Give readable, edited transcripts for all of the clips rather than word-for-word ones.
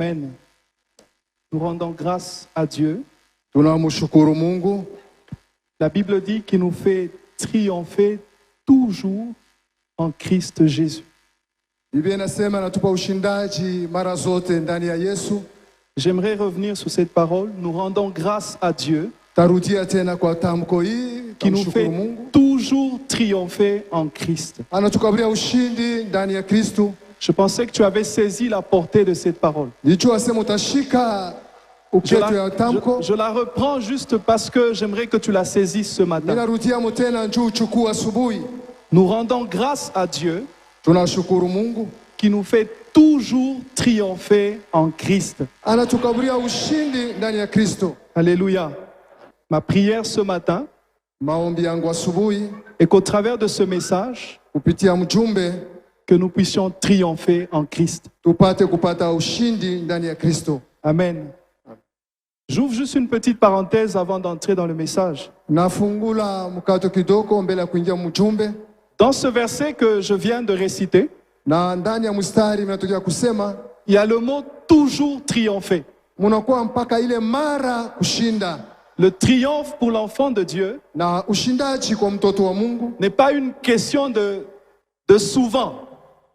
Amen. Nous rendons grâce à Dieu. Tunamshukuru Mungu. La Bible dit qu'il nous fait triompher toujours en Christ Jésus. Biblia inasema anatupa ushindaji mara zote ndani ya Yesu. J'aimerais revenir sur cette parole. Nous rendons grâce à Dieu Tarudia tena kwa tamko hii, qui nous fait tumshukuru Mungu. toujours triompher en Christ. Anatukaburia ushindi ndani ya Kristo. Je pensais que tu avais saisi la portée de cette parole. Nilijua sema utashika Je uketo ya tamko. je la reprends juste parce que j'aimerais que tu la saisisses ce matin. Ninarudia tena njoo uchukue asubuhi. Nous rendons grâce à Dieu Tunashukuru Mungu. qui nous fait toujours triompher en Christ. Anatukaburia ushindi ndani ya Kristo. Alléluia. Ma prière ce matin Maombi yangu asubuhi est qu'au travers de ce message, kupitia mjumbe que nous puissions triompher en Christ. tupate kupata ushindi ndani ya Kristo. Amen. J'ouvre juste une petite parenthèse avant d'entrer dans le message. Nafungula mkato kidogo mbele ya kuingia mjumbe. Dans ce verset que je viens de réciter, Na ndani ya mstari mnatokea kusema il y a le mot toujours triompher. munakuwa mpaka ile mara kushinda. Le triomphe pour l'enfant de Dieu Na ushindaji kwa mtoto wa Mungu n'est pas une question de souvent.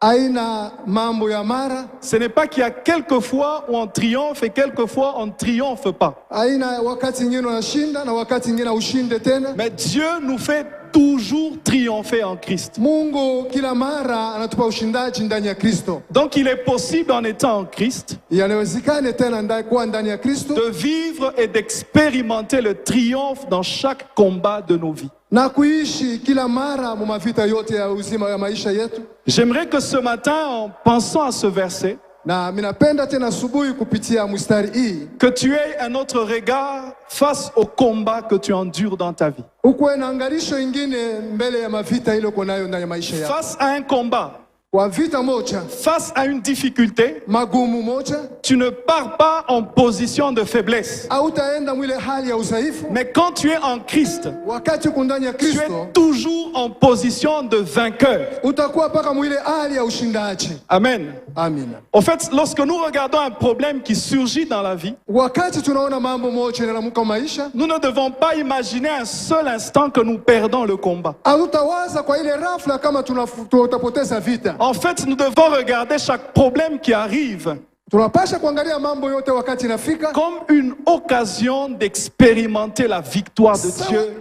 aina mambo ya mara, Ce n'est pas qu'il y a quelques fois où on triomphe et quelques fois on ne triomphe pas. aina wakati ingine unashinda na wakati ingine ushinde tena. Mais Dieu nous fait toujours triompher en Christ. Mungu kila mara anatupa ushindaji ndani ya Kristo. Donc il est possible en étant en Christ Yanawezekana tena ndani ya Kristo de vivre et d'expérimenter le triomphe dans chaque combat de nos vies. na kuishi kila mara mu mavita yote ya uzima ya maisha yetu. J'aimerais que ce matin, en pensant à ce verset, Na minapenda tena asubuhi kupitia mstari hii que tu aies un autre regard face au combat que tu endures dans ta vie. ukuwe na angalisho ingine mbele ya mavita ile uko nayo ndani ya maisha yako. Face à un combat, Kwa vita moja face à une difficulté, magumu moja, tu ne pars pas en position de faiblesse. hautaenda mwile hali ya udhaifu. Mais quand tu es en Christ, Wakati uko ndani ya tu es Kristo toujours en position de vainqueur. utakuwa paka mwile hali ya ushindaji. Amen. Amina. En fait, lorsque nous regardons un problème qui surgit dans la vie, Wakati tunaona mambo moja yanamka maisha, nous ne devons pas imaginer un seul instant que nous perdons le combat. hautawaza kwa ile rafla kama tutapoteza vita. En fait, nous devons regarder chaque problème qui arrive Tunapasha kuangalia mambo yote wakati inafika comme une occasion d'expérimenter la victoire de Dieu.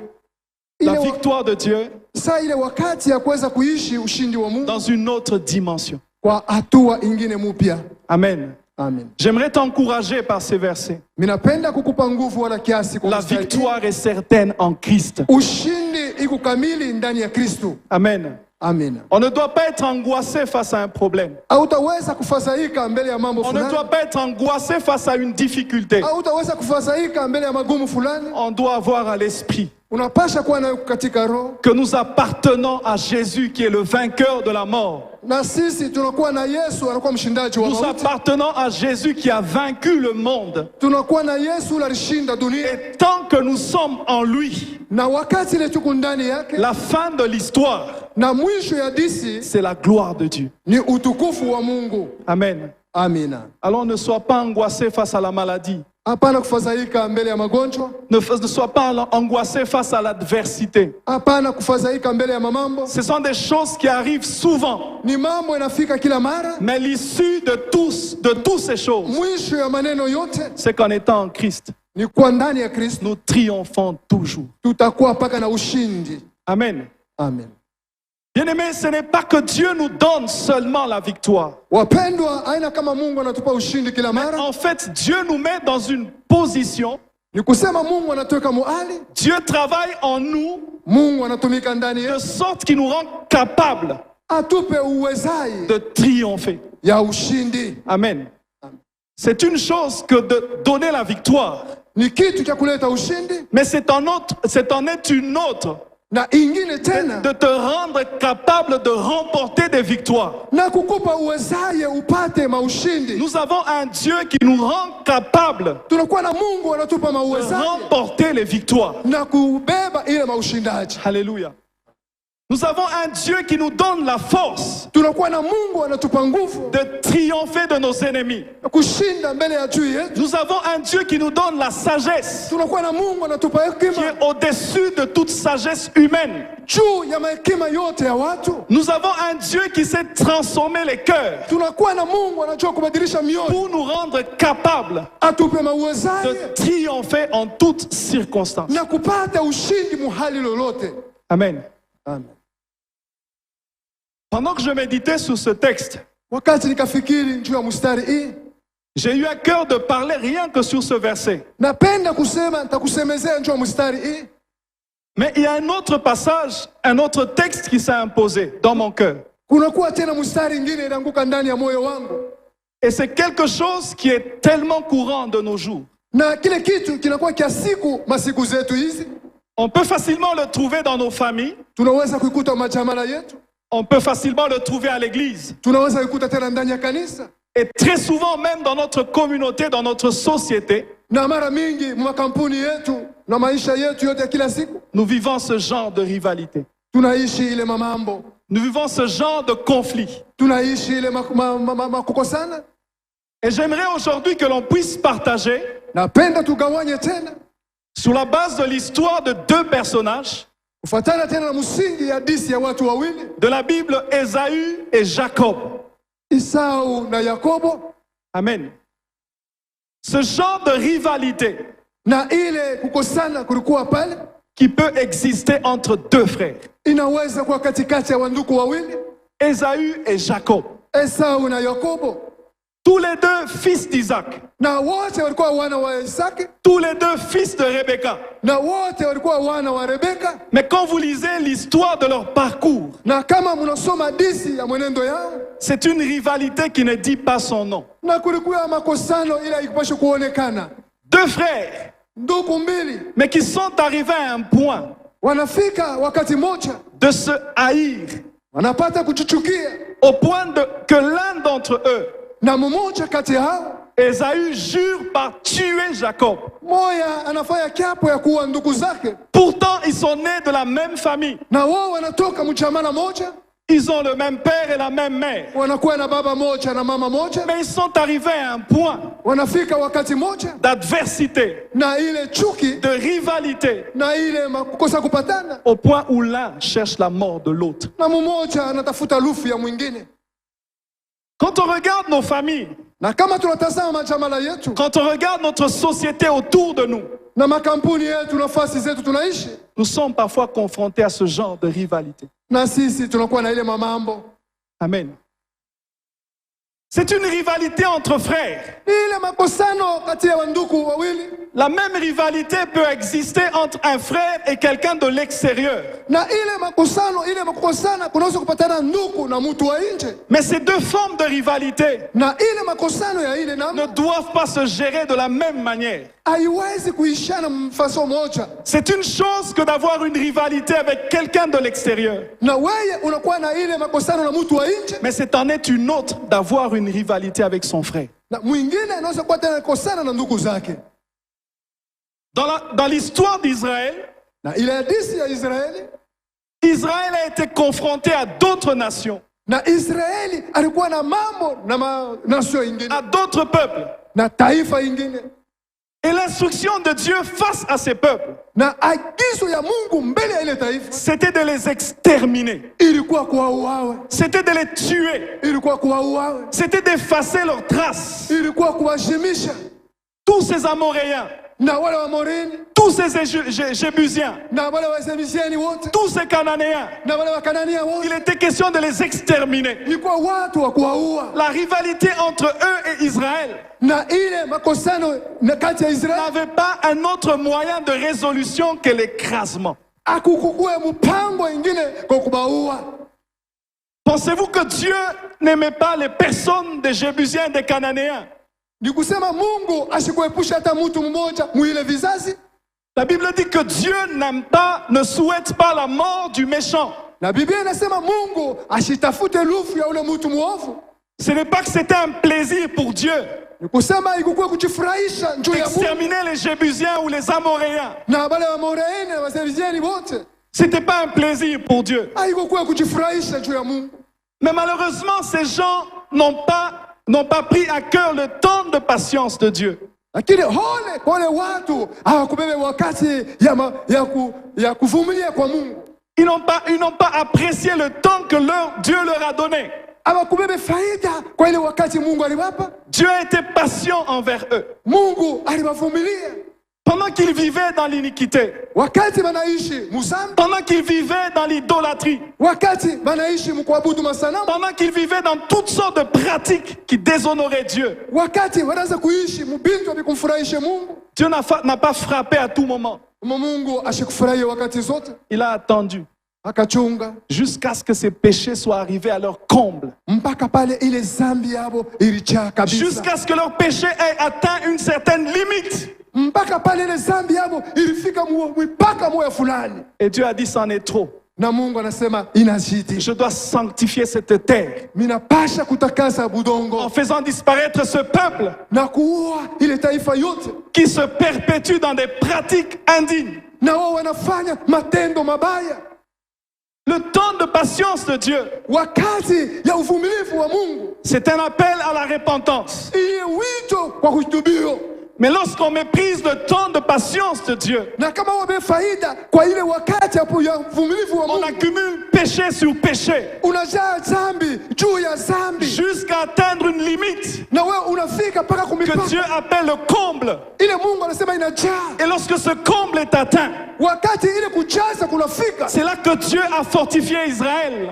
La victoire de Dieu saa ile wakati ya kuweza kuishi ushindi wa Mungu dans une autre dimension. kwa hatua ingine mpya. Amen. Amen. J'aimerais t'encourager par ces versets. Minapenda kukupa nguvu wala kiasi kwa La mstari hii. victoire est certaine en Christ. Ushindi iko kamili ndani ya Kristo. Amen. Amina. On ne doit pas être angoissé face à un problème. Hautaweza kufadhaika mbele ya mambo On ne fulani. doit pas être angoissé face à une difficulté. Hautaweza kufadhaika mbele ya magumu fulani. On doit avoir à l'esprit Unapasha kuwa nayo katika roho. que nous appartenons à Jésus qui est le vainqueur de la mort. Na sisi tunakuwa na Yesu anakuwa mshindaji wa Nous mauti. appartenons à Jésus qui a vaincu le monde. Tunakuwa na Yesu alishinda dunia. Et tant que nous sommes en lui, Na wakati ile tuko ndani yake la fin de l'histoire, na mwisho ya disi c'est la gloire de Dieu. ni utukufu wa Mungu. Amen. Amina. Alors ne sois pas angoissé face à la maladie. Hapana kufadhaika mbele ya magonjwa. Ne sois pas angoissé face à l'adversité. Hapana kufadhaika mbele ya mamambo. Ce sont des choses qui arrivent souvent. Ni mambo yanafika kila mara. Mais l'issue de toutes ces choses, Mwisho ya maneno yote c'est qu'en étant en Christ, ni kwa ndani ya Kristo nous triomphons toujours. tutakuwa paka na ushindi. Amen. Amen. Bien-aimés, ce n'est pas que Dieu nous donne seulement la victoire. Wapendwa, aina kama Mungu anatupa ushindi kila mara. En fait, Dieu nous met dans une position. Ni kusema Mungu anatuweka muhali. Dieu travaille en nous Mungu anatumika ndani de yetu. sorte qu'il nous rend capables Atupe uwezai de triompher. ya ushindi. Amen. C'est une chose que de donner la victoire, Ni kitu cha kuleta ushindi mais c'est en est une autre na ingine tena de te rendre capable de remporter des victoires. na kukupa uwezaye upate maushindi. Nous avons un Dieu qui nous rend capable Tunakuwa na Mungu anatupa de mauwezaye remporter les victoires. na kubeba ile maushindaji. Alléluia. Nous avons un Dieu qui nous donne la force Tunakuwa na Mungu anatupa nguvu de triompher de nos ennemis. ya kushinda mbele ya adui yetu. Nous avons un Dieu qui nous donne la sagesse, Tunakuwa na Mungu anatupa qui hekima est au-dessus de toute sagesse humaine. juu ya mahekima yote ya watu. Nous avons un Dieu qui sait transformer les cœurs Tunakuwa na Mungu anajua kubadilisha mioyo, pour nous rendre capables atupe mauwezaji de triompher en toutes circonstances. na kupata ushindi muhali lolote. Amen. Amen. Pendant que je méditais sur ce texte, Wakati nikafikiri juu ya mstari hii, j'ai eu à cœur de parler rien que sur ce verset. napenda kusema, nitakusemezea juu ya mstari hii. Mais il y a un autre passage, un autre texte qui s'est imposé dans mon cœur. Kunakuwa tena mstari ingine inaanguka ndani ya moyo wangu, Et c'est quelque chose qui est tellement courant de nos jours. na kile kitu kinakuwa kia siku masiku zetu hizi. On peut facilement le trouver dans nos familles. Tunaweza kuikuta majamala yetu, On peut facilement le trouver à l'église. tunaweza kuikuta tena ndani ya kanisa, Et très souvent même dans notre communauté, dans notre société, na mara mingi makampuni yetu na maisha yetu yote ya kila siku nous vivons ce genre de rivalité. tunaishi ile mamambo, Nous vivons ce genre de conflit. tunaishi ile makukosana. Et j'aimerais aujourd'hui que l'on puisse partager, Napenda tugawanye tena sur la base de l'histoire de deux personnages kufuatana tena na msingi ya hadithi ya watu wawili, de la Bible, Ésaü et Jacob. Esau na Yakobo, Amen. Ce genre de rivalité na ile kukosana kulikuwa pale qui peut exister entre deux frères, inaweza kuwa katikati ya wandugu wawili, Ésaü et Jacob, Esau na Yakobo, tous les deux fils d'Isaac, na wote walikuwa wana wa Isaki, tous les deux fils de Rebecca. na wote walikuwa wana wa Rebeka. Mais quand vous lisez l'histoire de leur parcours, Na kama mnasoma hadithi ya mwenendo yao, c'est une rivalité qui ne dit pas son nom. na kulikuwa makosano ila haikupaswa kuonekana. Deux frères, Ndugu mbili mais qui sont arrivés à un point wanafika wakati moja de se haïr, wanapata kuchuchukia, au point que l'un d'entre eux, na mmoja kati yao Ésaü, jure par tuer Jacob. moya anafanya kiapo ya kuwa ndugu zake, Pourtant, ils sont nés de la même famille. na wao wanatoka mchamana moja, Ils ont le même père et la même mère. wanakuwa na baba moja na mama moja. Mais ils sont arrivés à un point Wanafika wakati moja d'adversité, na ile chuki de rivalité, na ile kukosa kupatana, au point où l'un cherche la mort de l'autre. na mmoja anatafuta lufu ya mwingine. Quand on regarde nos familles, Na kama tunatazama majamala yetu quand on regarde notre société autour de nous, na makampuni yetu, nafasi zetu tunaishi, nous sommes parfois confrontés à ce genre de rivalité. na sisi tunakuwa na ile mamambo. Amen. C'est une rivalité entre frères. Ile makosano kati ya wandugu wawili, La même rivalité peut exister entre un frère et quelqu'un de l'extérieur. na ile makosano ile makosana kunaweza kupatana ndugu na mtu wa nje, Mais ces deux formes de rivalité na ile makosano ya ile ne namna doivent pas se gérer de la même manière. haiwezi kuishana mfaso moja. C'est une chose que d'avoir une rivalité avec quelqu'un de l'extérieur. Na wewe unakuwa na ile makosano na mtu wa nje, Mais c'est en est une autre d'avoir une rivalité avec son frère. na mwingine anaweza kuwa tena kosana na ndugu zake. Dans l'histoire d'Israël, Na ile hadithi ya Israeli, Israël a été confronté à d'autres nations, na Israeli alikuwa na mambo na nasio ingine à d'autres peuples. na taifa ingine, Et l'instruction de Dieu face à ces peuples, na agizo ya Mungu mbele ya ile taifa c'était de les exterminer. ilikuwa kuwauawe, C'était de les tuer. ilikuwa kuwauawe, C'était d'effacer leurs traces. ilikuwa kuwashimisha. Tous ces Amoréens, Na wale wa Morini, tous ces Jébusiens, na wale wa Semishiani wote, tous ces Cananéens, na wale wa Kanania wote, il était question de les exterminer. ilikuwa watu wa kuwaua. La rivalité entre eux et Israël Na ile makosano na kati ya Israeli n'avait pas un autre moyen de résolution que l'écrasement. akukukue mpango ingine kwa kubaua. Pensez-vous que Dieu n'aimait pas les personnes des Jébusiens et des Cananéens? Ni kusema Mungu asikuepusha hata mtu mmoja mwile vizazi. La Bible dit que Dieu n'aime pas, ne souhaite pas la mort du méchant. Na Biblia inasema Mungu ashitafute lufu ya ule mtu muovu. Ce n'est pas que c'était un plaisir pour Dieu Ni kusema ikukue kujifurahisha juu ya Mungu d'exterminer les Jébusiens ou les Amoréens. na wale wa Moreeni na Waseviziani wote. C'était pas un plaisir pour Dieu. haikukuwa kujifurahisha juu ya Mungu. Mais malheureusement, ces gens n'ont pas pris à cœur le temps de patience de Dieu. Lakini wale watu hawakubeba wakati ya kuvumilia kwa Mungu. Ils n'ont pas apprécié le temps que Dieu leur a donné. Hawakubeba faida kwa ile wakati Mungu aliwapa. Dieu a été patient envers eux. Mungu aliwavumilia. Pendant qu'ils vivaient dans l'iniquité. Wakati wanaishi muzambi. Pendant qu'ils vivaient dans l'idolâtrie. Wakati wanaishi mkuabudu masanamu. Pendant qu'ils vivaient dans toutes sortes de pratiques qui déshonoraient Dieu. Wakati wanaanza kuishi mbintu ya kumfurahisha Mungu. Dieu n'a pas frappé à tout moment. Mungu ashikufurahia wakati zote. Il a attendu. Akachunga jusqu'à ce que ces péchés soient arrivés à leur comble. Mpaka pale ile zambi yabo ilijaa kabisa. Jusqu'à ce que leur péché ait atteint une certaine limite. Mpaka pale ile zambi yabo ilifika mpaka moyo fulani. Et Dieu a dit c'en est trop. Na Mungu anasema inazidi. Je dois sanctifier cette terre. Minapasha kutakasa budongo. En faisant disparaître ce peuple. Na kuua ile taifa yote. Qui se perpétue dans des pratiques indignes. Na wao wanafanya matendo mabaya. Le temps de patience de Dieu, c'est un appel à la repentance. Mais lorsqu'on méprise le temps de patience de Dieu, on accumule péché sur péché jusqu'à atteindre une limite que Dieu appelle le comble. Et lorsque ce comble est atteint, c'est là que Dieu a fortifié Israël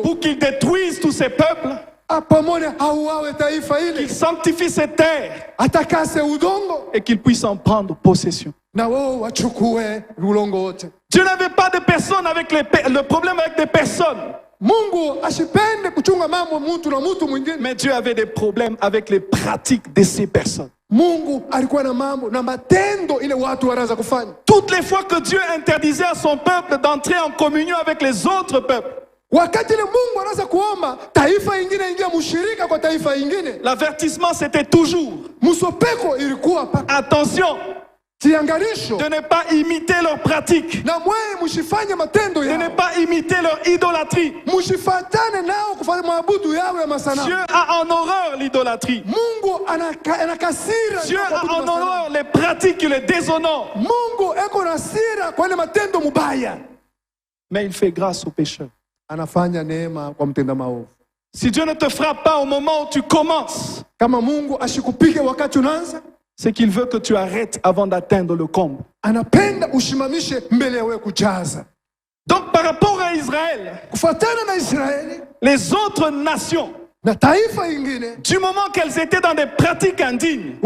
pour qu'il détruise tous ces peuples, qu'il sanctifie ces terres et qu'il puisse en prendre possession. Dieu n'avait pas de personnes avec le problème avec des personnes. Mais Dieu avait des problèmes avec les pratiques de ces personnes. Toutes les fois que Dieu interdisait à son peuple d'entrer en communion avec les autres peuples, l'avertissement c'était toujours attention de ne pas imiter leurs pratiques, de ne pas imiter leur idolâtrie. Dieu a en horreur l'idolâtrie. Dieu a en horreur les pratiques qui le déshonorent. Mais il fait grâce aux pécheurs. Si Dieu ne te frappe pas au moment où tu commences, c'est qu'il veut que tu arrêtes avant d'atteindre le comble. Donc par rapport à Israël, les autres nations, du moment qu'elles étaient dans des pratiques indignes,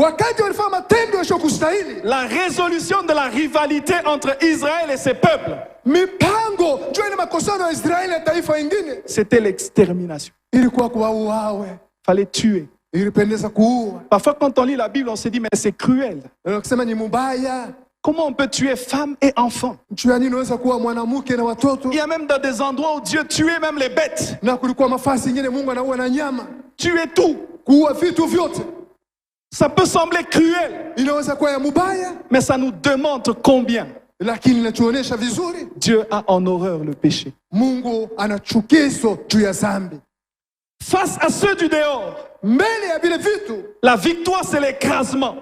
la résolution de la rivalité entre Israël et ses peuples, c'était l'extermination. Il fallait tuer. Parfois quand on lit la Bible, on se dit mais c'est cruel. Comment on peut tuer femmes et enfants? Il y a même dans des endroits où Dieu tuait même les bêtes. Tuer tout. Ça peut sembler cruel, mais ça nous démontre combien Dieu a en horreur le péché. Face à ceux du dehors, la victoire c'est l'écrasement.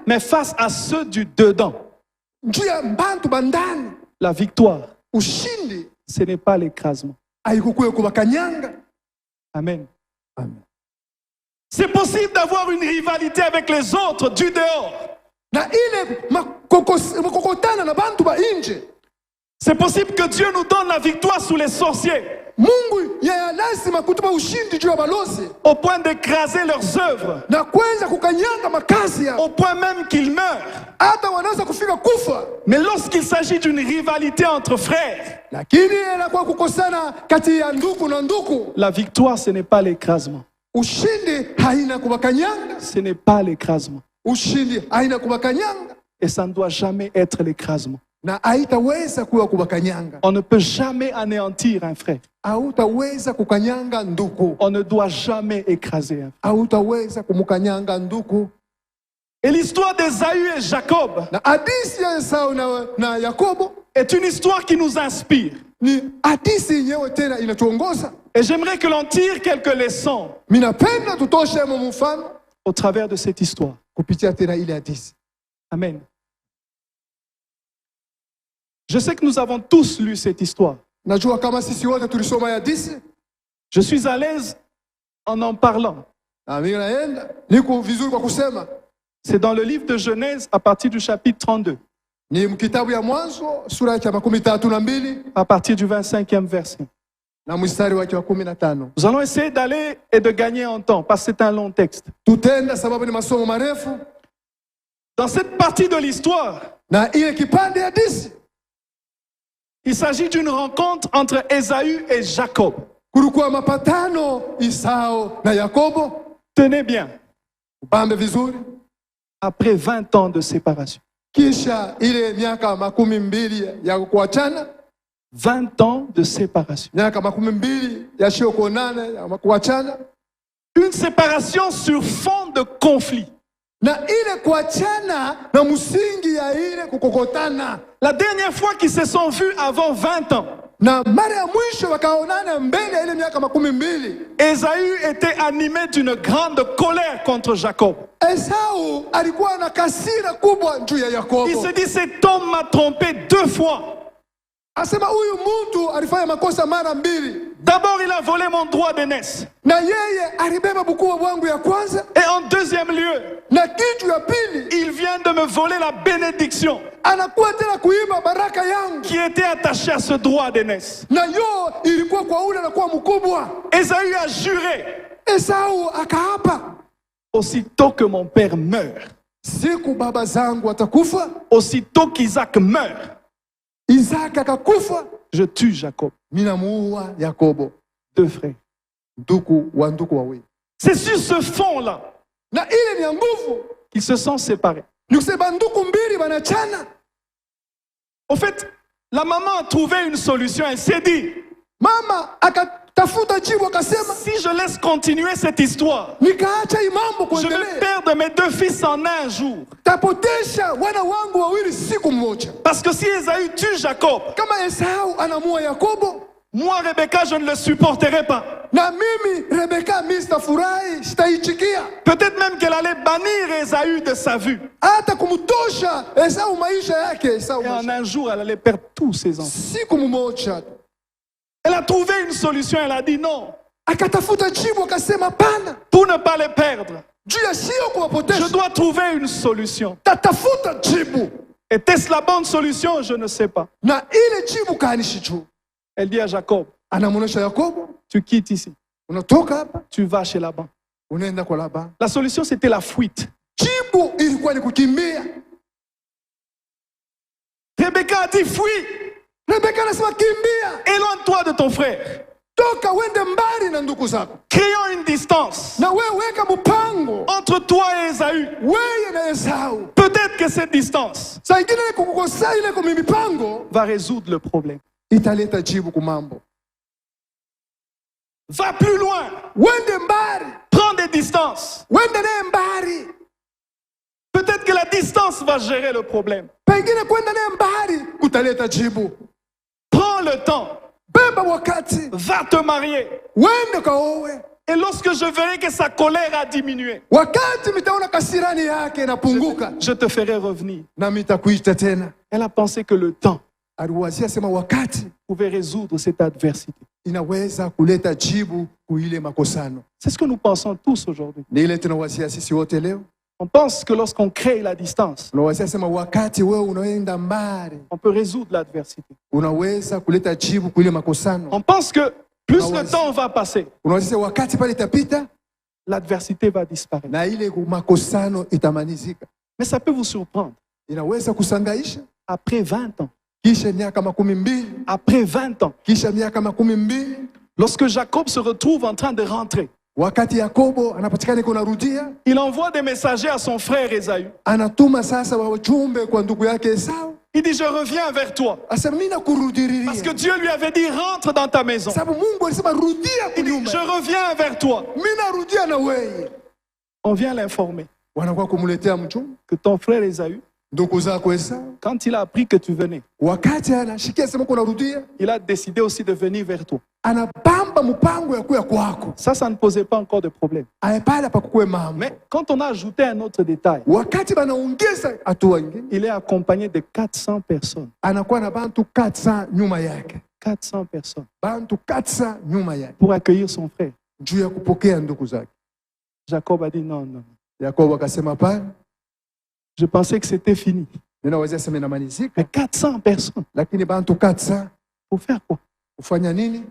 Mais face à ceux du dedans, la victoire, ce n'est pas l'écrasement. Amen. C'est possible d'avoir une rivalité avec les autres du dehors. C'est possible que Dieu nous donne la victoire sous les sorciers, au point d'écraser leurs œuvres, au point même qu'ils meurent. Mais lorsqu'il s'agit d'une rivalité entre frères, la victoire ce n'est pas l'écrasement. Ce n'est pas l'écrasement. Et ça ne doit jamais être l'écrasement. On ne peut jamais anéantir un frère. On ne doit jamais écraser un frère. Et l'histoire d'Ésaü et Jacob Na hadithi ya Esau na Yakobo est une histoire qui nous inspire. ni hadithi yenyewe tena inatuongoza. Et j'aimerais que l'on tire quelques leçons Minapenda tutoshe mfano au travers de cette histoire. kupitia tena ile hadithi. Amen. Je sais que nous avons tous lu cette histoire. Najua kama sisi wote tulisoma hadithi. Je suis à l'aise en parlant. Na mimi naenda niko vizuri kwa kusema. C'est dans le livre de Genèse à partir du chapitre 32. Ni mkitabu ya Mwanzo sura ya 32 à partir du 25e verset. na mstari wake wa 15. Nous allons essayer d'aller et de gagner en temps parce que c'est un long texte. Tutenda sababu ni masomo marefu. Dans cette partie de l'histoire, Na ile kipande ya hadithi il s'agit d'une rencontre entre Ésaü et Jacob. kulikuwa mapatano Esau na Yakobo. Tenez bien, Upambe vizuri. après 20 ans de séparation. Kisha ile miaka 12 ya kuachana, 20 ans de séparation. miaka 12 ya sio kuonana ya kuachana, Une séparation sur fond de conflit. na ile kuachana na msingi ya ile kukokotana. La dernière fois qu'ils se sont vus avant 20 ans, Na mara ya mwisho wakaonana mbele ya ile miaka 12, Ésaü était animé d'une grande colère contre Jacob. Esau alikuwa na kasira kubwa juu ya Il Yakobo. se dit, cet homme m'a trompé 2 fois. Asema huyu mtu alifanya makosa mara 2. D'abord, il a volé mon droit d'aînesse. Na yeye alibeba bukuu wangu ya kwanza, Et en deuxième lieu, na kitu ya pili il vient de me voler la bénédiction anakuwa tena kuiba baraka yangu. qui était attachée à ce droit d'aînesse. Na yo ilikuwa kwa ule anakuwa mkubwa. Ésaü a juré, Esau akaapa, aussitôt que mon père meurt, siku baba zangu watakufa, aussitôt qu'Isaac meurt, Isaka akakufa, je tue Jacob. minamuua Yakobo, 2 frères. ndugu wa ndugu wawili. C'est sur ce fond-là Na ile ni ya nguvu, qu'ils se sont séparés. ni kusema ndugu mbili banachana. Au fait, la maman a trouvé une solution. Elle s'est dit, Mama akatafuta jibu akasema, si je laisse continuer cette histoire, nikaacha hii mambo je vais kuendelea, perdre mes 2 fils en un jour. tapotesha wana wangu wawili siku moja. Parce que si Ésaü tue Jacob, Kama Esau anamua Yakobo, moi, Rebecca, je ne le supporterai pas. na mimi Rebeka mimi sitafurahi, sitaichikia. Peut-être même qu'elle allait bannir Ésaü de sa vue. Hata kumtosha Esau maisha yake, Esau Et en maisha. un jour, elle allait perdre tous ses enfants. Siku mmoja Elle a trouvé une solution. Elle a dit non. akatafuta jibu akasema, pana, Pour ne pas les perdre, juu ya sio je kuwapotesha, dois trouver une solution. tatafuta jibu. Était-ce la bonne solution? Je ne sais pas. Na ile jibu kaanishi juu, Elle dit à Jacob, anamuonesha Yakobo, tu quittes ici. unatoka hapa Tu vas chez Laban. unaenda kwa Labani. La solution, c'était la fuite. Jibu ilikuwa ni kukimbia. Rebecca a dit, fuis. Rebeka anasema kimbia, Éloigne-toi de ton frère. toka uende mbali na ndugu zako, Créons une distance na wewe weka mpango entre toi et Ésaü. wewe na Esau. Peut-être que cette distance Saa ingine kukukosa ile kwa mipango va résoudre le problème. italeta jibu kwa mambo. Va plus loin. Wende mbali, Prends des distances. wende naye mbali, Peut-être que la distance va gérer le problème. pengine kwenda naye mbali kutaleta jibu. Prends le temps. Beba wakati, Va te marier. wende kaowe. Et lorsque je verrai que sa colère a diminué, Wakati mitaona kasirani yake inapunguka, je te ferai revenir. na mitakuita tena. Elle a pensé que le temps Aliwazia sema wakati pouvait résoudre cette adversité. inaweza kuleta jibu kuile makosano. C'est ce que nous pensons tous aujourd'hui. Ni ile tunawazia sisi wote leo. On pense que lorsqu'on crée la distance, Unawazia sema wakati wewe unaenda mbali on peut résoudre l'adversité. unaweza kuleta jibu kuile makosano. On pense que plus le temps va passer, Unawazia wakati pale itapita l'adversité va disparaître. na ile makosano itamanizika. Mais ça peut vous surprendre. Inaweza kusangaisha Après 20 ans, kisha miaka 12, après 20 ans, kisha miaka 12, lorsque Jacob se retrouve en train de rentrer, wakati Yakobo anapatikana kunarudia, il envoie des messagers à son frère Ésaü. anatuma sasa wajumbe kwa ndugu yake Esau, Il dit, je reviens vers toi. asema mimi nakurudiriria, Parce que Dieu lui avait dit, rentre dans ta maison. sababu Mungu alisema rudia Il dit, kunyumba, je reviens vers toi. mimi narudia na wewe. On vient l'informer. wanakuwa kumuletea mchumba, que ton frère Ésaü, ndugu zako Esau, quand il a appris que tu venais, wakati anashikia sema kuna rudia, il a décidé aussi de venir vers toi. anapamba mpango ya kuya kwako. Ça ne posait pas encore de problème. Aepala pa kukue mambo. Mais quand on a ajouté un autre détail, Wakati banaongeza hatua nyingine, il est accompagné de 400 personnes. anakuwa na bantu 400 nyuma yake. 400 personnes Bantu 400 nyuma yake. pour accueillir son frère. Juu ya kupokea ndugu zake. Jacob a dit non, non. Yakobo akasema pana, Je pensais que c'était fini. ninaweza sema inamalizika, Mais 400 personnes, lakini bantu 400 pour faire quoi? ufanya nini?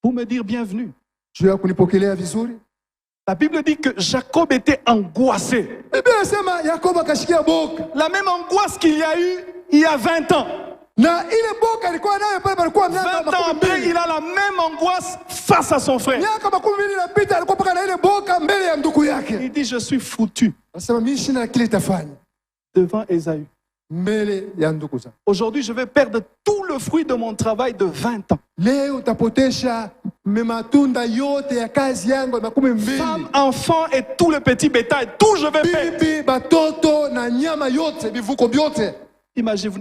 Pour me dire bienvenue. Juu ya kunipokelea vizuri. La Bible dit que Jacob était angoissé. Biblia inasema Yakobo akashikia boka. La même angoisse qu'il y a eu il y a 20 ans. Na ile boka alikuwa nayo pale palikuwa 20 miaka ans après, il a la même angoisse face à son frère. miaka 20 iliyopita alikuwa paka na ile boka mbele ya ndugu yake. Il dit, je suis foutu Anasema mimi sina kile itafanya devant Ésaü. mbele ya ndugu zangu. Aujourd'hui, je vais perdre tout le fruit de mon travail de 20 ans. Leo utapotesha matunda yote ya kazi yangu ya 20. Femmes, enfants et tout le petit bétail, tout je vais perdre. Bibi, batoto na nyama yote, bivuko vyote.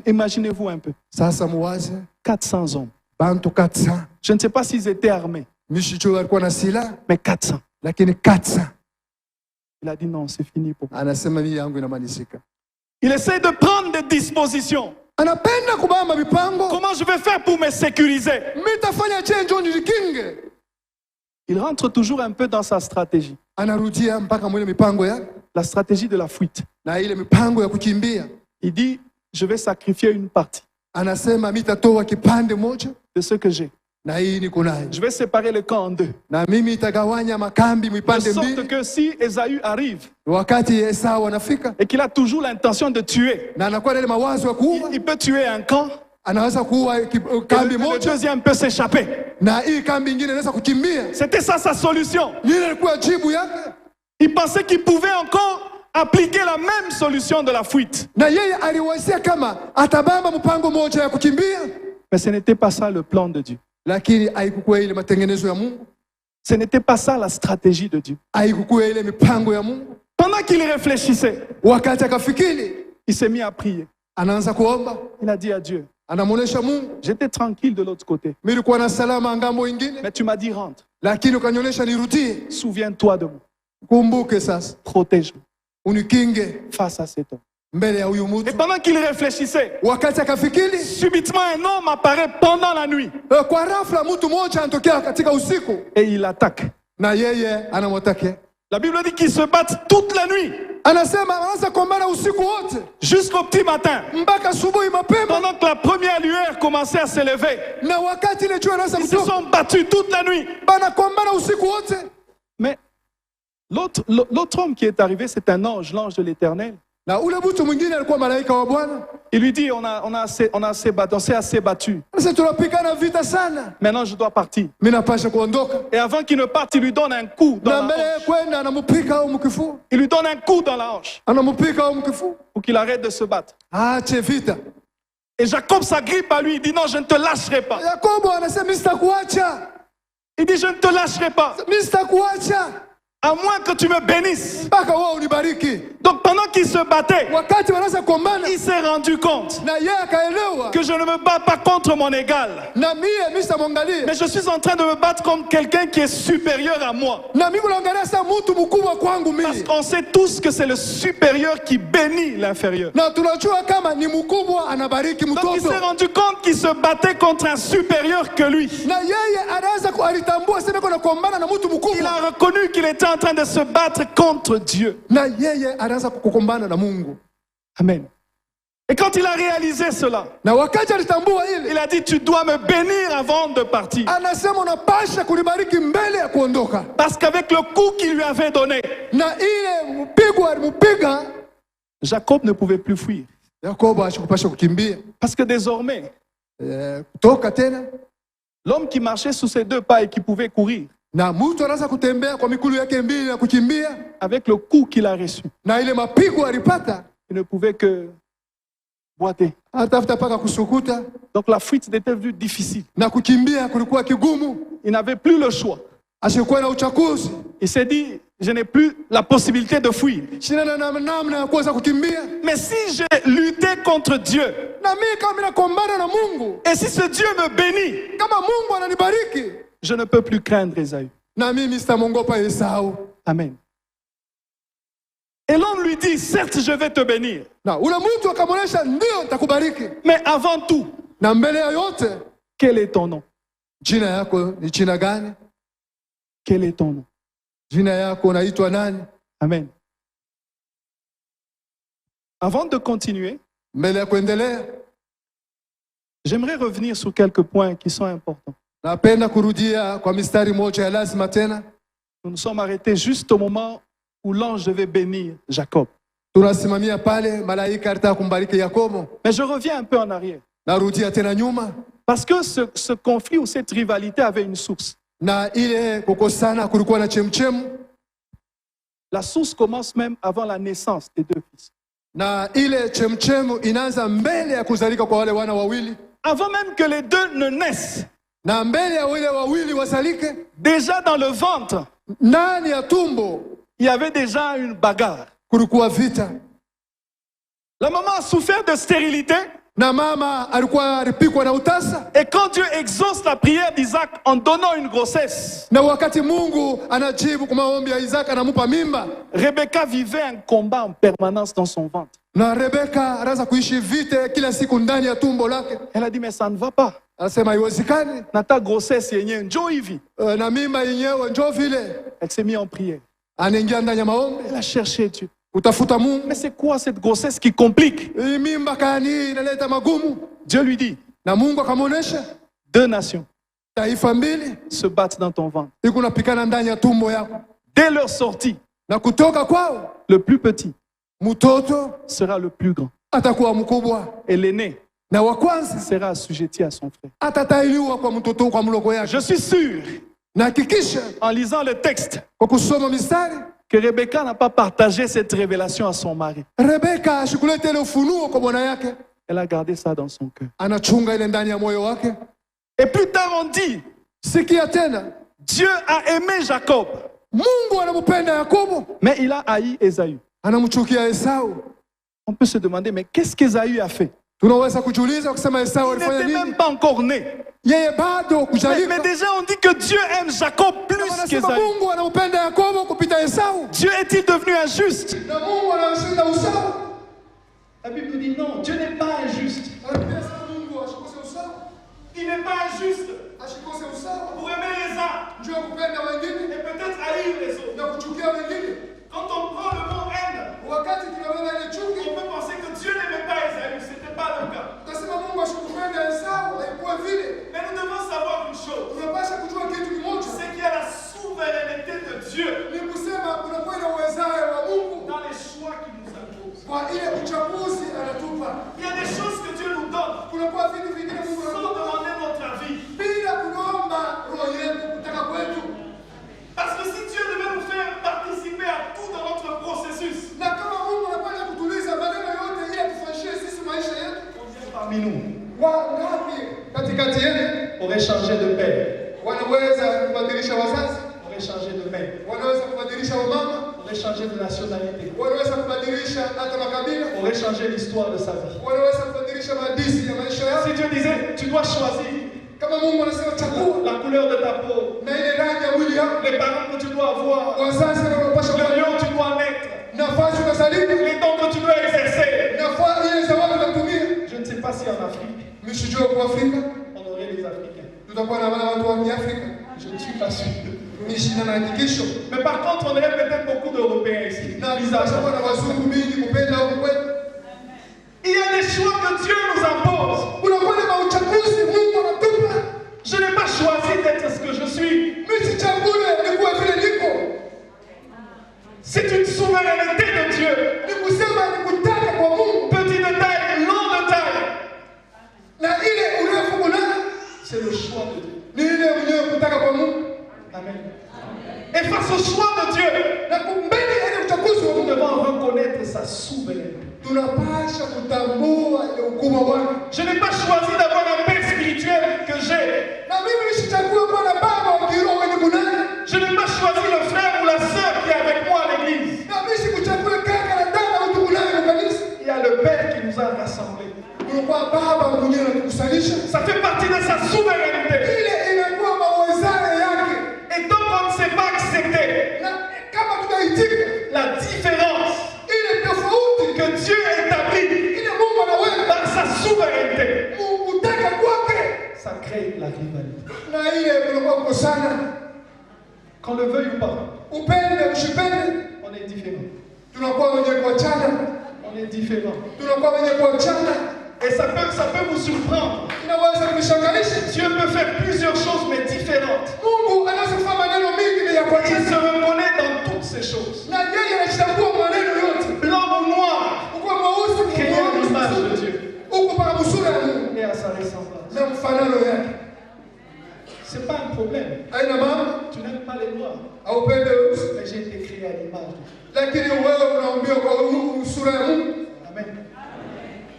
Imaginez-vous un peu. Sasa muwaze 400 hommes. bantu 400. Je ne sais pas s'ils étaient armés, Mishicho alikuwa na silaha, mais 400. lakini 400. Il a dit non, c'est fini pour moi. Anasema mimi yangu inamalizika. Il essaie de prendre des dispositions. Anapenda kubamba mipango. Comment je vais faire pour me sécuriser? Mitafanya change nijikinge. Il rentre toujours un peu dans sa stratégie. Anarudia mpaka mwile mipango ya La stratégie de la fuite. na ile mipango ya kukimbia. Il dit, je vais sacrifier une partie Anasema mitatoa kipande moja de ce que j'ai. na hii niko nayo. Je vais séparer le camp en deux. Na mimi itagawanya makambi De mipande sorte mbili. que si Ésaü arrive Wakati Esau anafika et qu'il a toujours l'intention de tuer, na anakuwa na ile mawazo ya kuua, il peut tuer un camp, anaweza kuua et kambi le moja deuxième peut s'échapper. na hii kambi nyingine inaweza kukimbia. C'était ça sa solution. Ile ilikuwa jibu yake. Il pensait qu'il pouvait encore appliquer la même solution de la fuite. Na yeye aliwazia kama atabamba mpango moja ya kukimbia, Mais ce n'était pas ça le plan de Dieu. lakini haikukuwa ile matengenezo ya Mungu, Ce n'était pas ça la stratégie de Dieu. haikukuwa ile mipango ya Mungu. Pendant qu'il réfléchissait, Wakati akafikiri, il s'est mis à prier. anaanza kuomba, Il a dit à Dieu, anamuonesha Mungu, j'étais tranquille de l'autre côté, mimi nilikuwa na salama ngambo ingine, mais tu m'as dit rentre. lakini ukanionyesha nirudie. Souviens-toi de moi. Kumbuke sasa, Protège-moi unikinge face à cet homme. mbele ya huyu Et mtu. pendant qu'il réfléchissait, Wakati akafikiri, subitement un homme apparaît pendant la nuit kwa rafla mtu mmoja anatokea katika usiku et il attaque. na yeye anamwataka. La Bible dit qu'ils se battent toute la nuit Anasema anaanza kuombana usiku wote jusqu'au petit matin. mpaka asubuhi mapema, Pendant que la première lueur commençait à s'élever, na wakati ile jua anaanza ils se kutoka, sont battus toute la nuit. banakombana usiku wote. Mais l'autre homme qui est arrivé, c'est un ange, l'ange de l'Éternel. Na ule mtu mwingine alikuwa malaika wa Bwana. Il lui dit, on s'est assez battu. Sasa tunapigana vita sana, Maintenant, je dois partir. mimi napasha kuondoka. Et avant qu'il ne parte, il lui donne un coup dans Na la mbele hanche. kwenda anampika au mkifua, Il lui donne un coup dans la hanche anampika au mkifua, pour qu'il arrête de se battre. aache vita. Et Jacob s'agrippe à lui. Il dit, non, je ne te lâcherai pas. Yakobo anasema mimi sitakuacha, Il dit, je ne te lâcherai pas. mimi sitakuacha À moins que tu me bénisses. mpaka wewe unibariki. Donc pendant qu'il se battait, Wakati wanaanza kuombana, il s'est rendu compte na yeye akaelewa, que je ne me bats pas contre mon égal. na mimi sitamwangalia, Mais je suis en train de me battre contre quelqu'un qui est supérieur à moi. na mimi naangalia sasa mtu mkubwa kwangu Parce mimi, qu'on sait tous que c'est le supérieur qui bénit l'inférieur. na tunajua kama ni mkubwa anabariki Donc il s'est mtoto, rendu compte qu'il se battait contre un supérieur que lui. na yeye anaweza alitambua sema kuna kuombana na mtu Il mkubwa, a reconnu qu'il était en train de se battre contre Dieu. na yeye anaanza kukumbana na Mungu. Amen. Et quand il a réalisé cela, Na wakati alitambua ile, il a dit, tu dois me bénir avant de partir. anasema unapasha kunibariki mbele ya kuondoka. Parce qu'avec le coup qu'il lui avait donné, Na ile mpigo alimpiga, Jacob ne pouvait plus fuir. Yakobo ashikupasha kukimbia Parce que désormais, kutoka tena, l'homme qui marchait sous ses deux pas et qui pouvait courir, na mtu anaanza kutembea kwa mikulu yake mbili na kukimbia, avec le coup qu'il a reçu, na ile mapigo alipata, il ne pouvait que boiter. atafuta paka kusukuta, Donc la fuite était devenue difficile. na kukimbia kulikuwa kigumu, Il n'avait plus le choix. asikuwa na uchaguzi. Il s'est dit, je n'ai plus la possibilité de fuir. Mais si j'ai lutté contre Dieu, et si ce Dieu me bénit, je ne peux plus craindre Ésaü. Amen. Et l'homme lui dit, certes, je vais te bénir. Mais avant tout, quel est ton nom? Quel est ton nom? Amen. Avant de continuer, j'aimerais revenir sur quelques points qui sont importants. Nous nous sommes arrêtés juste au moment où l'ange devait bénir Jacob. Mais je reviens un peu en arrière. Parce que ce conflit ou cette rivalité avait une source. La source commence même avant la naissance des deux fils. Avant même que les deux ne naissent, déjà dans le ventre, il y avait déjà une bagarre. La maman a souffert de stérilité. Et quand Dieu exauce la prière d'Isaac en donnant une grossesse, Rebecca vivait un combat en permanence dans son ventre. Elle a dit, mais ça ne va pas. Nata grossesse yenye njo hivi. Elle s'est mise en prière. Elle a cherché Dieu. Mais c'est quoi cette grossesse qui complique? Dieu lui dit, deux nations se battent dans ton ventre. Dès leur sortie, le plus petit sera le plus grand. Et l'aîné sera assujetti à son frère. Je suis sûr, en lisant le texte, que Rebecca n'a pas partagé cette révélation à son mari. Elle a gardé ça dans son cœur. Et plus tard on dit, Dieu a aimé Jacob, mais il a haï Ésaü. On peut se demander, mais qu'est-ce qu'Ésaü a fait? Il n'était même pas encore né. Mais déjà on dit que Dieu aime Jacob plus qu'Ésaü. Dieu est-il devenu injuste? La Bible nous dit non, Dieu n'est pas injuste. Il n'est pas injuste pour aimer les uns et peut-être haïr les autres. Quand on prend le mot haine, on peut penser que Dieu n'aimait pas Ésaü. Ce n'était pas le cas. Mais nous devons savoir une chose. C'est qu'il y a la souveraineté de Dieu dans les choix qu'il nous impose. Il y a des choses que Dieu nous donne sans demander notre avis. Parce que si Dieu devait nous faire participer à tout dans notre processus, parmi nous aurait changé de père, aurait changé de mère, aurait changé de nationalité, aurait changé l'histoire de sa vie. Si Dieu disait, tu dois choisir la couleur de ta peau, les parents que tu dois avoir, le lieu où tu dois naître, les dons que tu dois exercer. Je ne sais pas si en Afrique, on aurait les Africains. Je ne suis pas sûr. Mais par contre, on aurait peut-être beaucoup d'Européens ici. Il y a des choix que Dieu nous impose. Je n'ai pas choisi d'être ce que je suis. C'est une souveraineté de Dieu. Petit de taille, long de taille. C'est le choix de Dieu. Amen. Et face au choix de Dieu, nous devons reconnaître sa souveraineté. Je n'ai pas choisi d'avoir un père spirituel que j'ai. Je n'ai pas choisi le frère ou la sœur qui est avec Ça fait partie de sa souveraineté. Et donc on ne sait pas accepter la différence que Dieu établit par sa souveraineté, ça crée la rivalité. Qu'on le veuille ou pas, on est différent. On est différent. Et ça peut vous surprendre. Dieu peut faire plusieurs choses mais différentes. Il se reconnaît dans toutes ces choses. Blanc ou noir, créé à l'image de Dieu et à sa ressemblance. C'est pas un problème. Tu n'aimes pas les noirs, mais j'ai été créé à l'image de Dieu. Amen.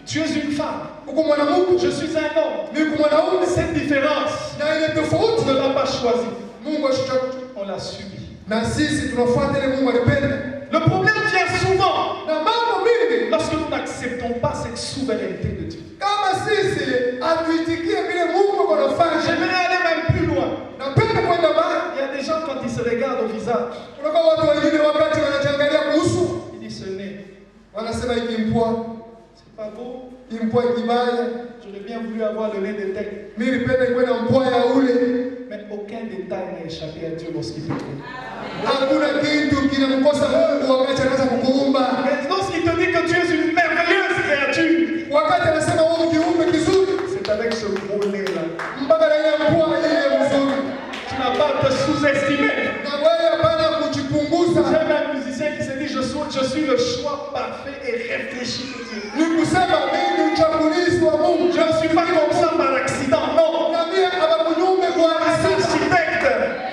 Tu es une femme, je suis un homme. Cette différence, on ne l'a pas choisie, on l'a subie. Le problème vient souvent lorsque nous n'acceptons pas cette souveraineté de Dieu. J'aimerais aller même plus loin. Il y a des gens, quand ils se regardent au visage, ils disent ce nez, c'est pas beau. J'aurais bien voulu avoir le nez de tel. Mais aucun détail n'a échappé à Dieu lorsqu'il te trouve. Lorsqu'il te dit que tu es une merveilleuse créature, c'est avec ce gros nez-là. Tu n'as pas à te sous-estimer. J'ai un musicien qui s'est dit je suis le choix parfait et réfléchi de Dieu. Je ne suis pas comme ça par accident, non. Un architecte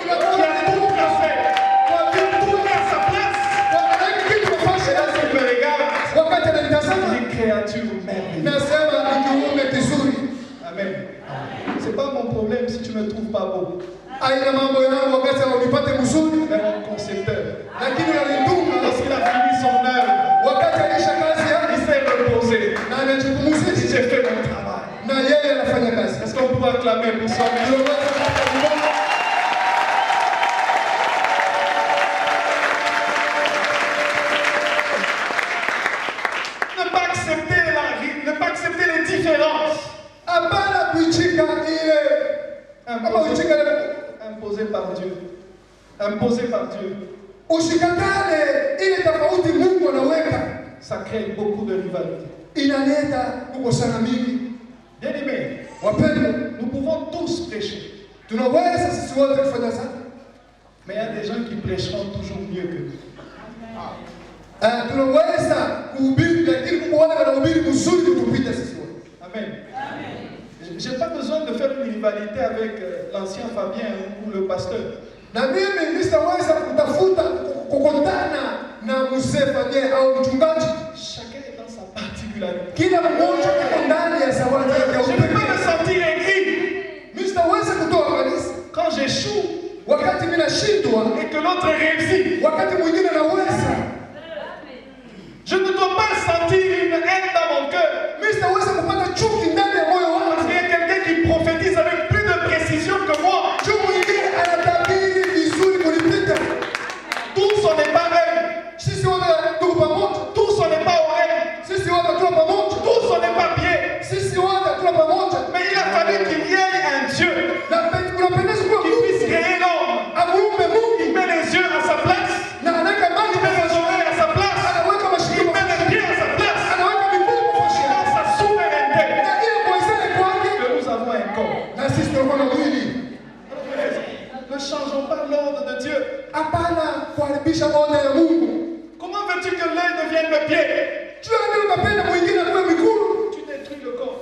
qui a tout tracé, tout mis à sa place. Et là, il me regarde, une créature merveilleuse. Amen. C'est pas mon problème si tu ne me trouves pas beau. Mais mon concepteur, lorsqu'il a fini son œuvre, il s'est reposé. J'ai fait mon travail. Est-ce qu'on peut acclamer pour soi-même? Ne pas accepter les différences. Imposé par Dieu. Imposé par Dieu. Ça crée beaucoup de rivalité. Bien aimé, nous pouvons tous prêcher. Mais il y a des gens qui prêcheront toujours mieux que nous. Amen. Je n'ai pas besoin de faire une rivalité avec l'ancien Fabien ou le pasteur. Chacun est dans sa particularité. Je ne peux pas me sentir aigri quand j'échoue et que l'autre réussit. Je ne dois pas sentir une haine dans mon cœur. Parce qu'il y a quelqu'un qui prophétise avec plus de précision que moi. Tous on n'est pas reine. Tous on n'est pas oreille. Tous on n'est pas pied. Mais il a fallu qu'il y ait un Dieu qui puisse créer l'homme. Il met les yeux à sa place. Il met les oreilles à sa place. Il met les pieds à sa place. Dans sa souveraineté. Que nous avons un corps. Ne changeons pas l'ordre de Dieu. Comment veux-tu que l'œil devienne le pied? Tu détruis le corps.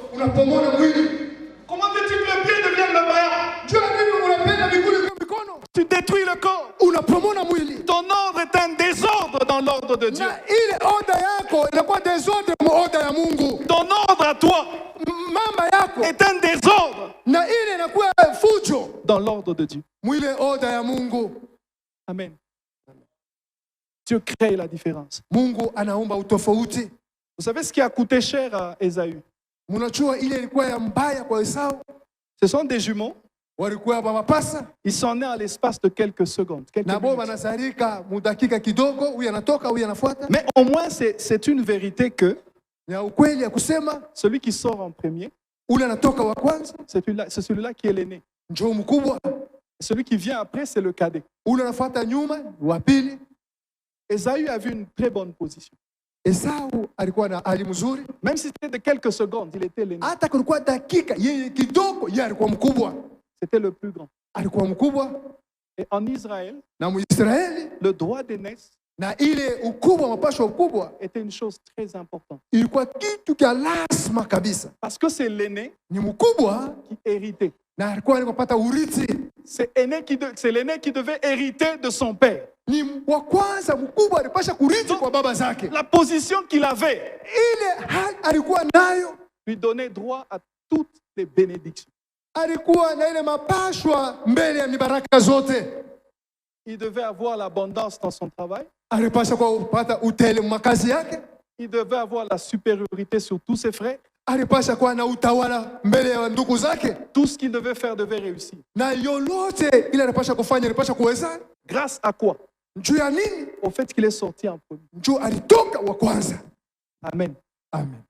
Comment veux-tu que le pied devienne le bras? Tu détruis le corps. Ton ordre est un désordre dans l'ordre de Dieu. Ton ordre à toi est un désordre dans l'ordre de Dieu. Amen. Dieu crée la différence. Vous savez ce qui a coûté cher à Ésaü? Mnajua ile ilikuwa ya mbaya kwa Esau. Ce sont des jumeaux. Walikuwa mapasa. Ils sont nés à l'espace de quelques secondes. Quelques na bo wanazalika mudakika kidogo, huyu anatoka huyu anafuata. Mais au moins c'est une vérité que ya ukweli ya kusema celui qui sort en premier, ule anatoka wa kwanza, c'est celui-là qui est l'aîné. Njoo mkubwa. Celui qui vient après, c'est le cadet. Ule anafuata nyuma, wa pili. Esaü avait une très bonne position. Esau alikuwa na hali mzuri. Même si c'était de quelques secondes, il était l'aîné. Hata kulikuwa dakika yeye kidogo, yeye alikuwa mkubwa. C'était le plus grand. Alikuwa mkubwa. Et en Israël, na Muisraeli, le droit d'aînesse na ile ukubwa, mapasho ukubwa était une chose très importante. Ilikuwa kitu kia lazima kabisa. Parce que c'est l'aîné ni mkubwa qui héritait. Na alikuwa anapata urithi. C'est l'aîné qui devait hériter de son père. Ni wa kwanza mkubwa alipasha kurithi kwa baba zake. La position qu'il avait, ile alikuwa nayo, lui donnait droit à toutes les bénédictions. Alikuwa na ile mapashwa mbele ya mibaraka zote. Il devait avoir l'abondance dans son travail. Alipasha kupata utele makazi yake. Il devait avoir la supériorité sur tous ses frères. Alipasha kuwa na utawala mbele ya ndugu zake. Tout ce qu'il devait faire devait réussir. Na yolote ile alipasha kufanya, alipasha kuweza. Grâce à quoi? Njoo ya nini? Au fait qu'il est sorti en premier. Njoo alitoka wa kwanza. Amen. Amen.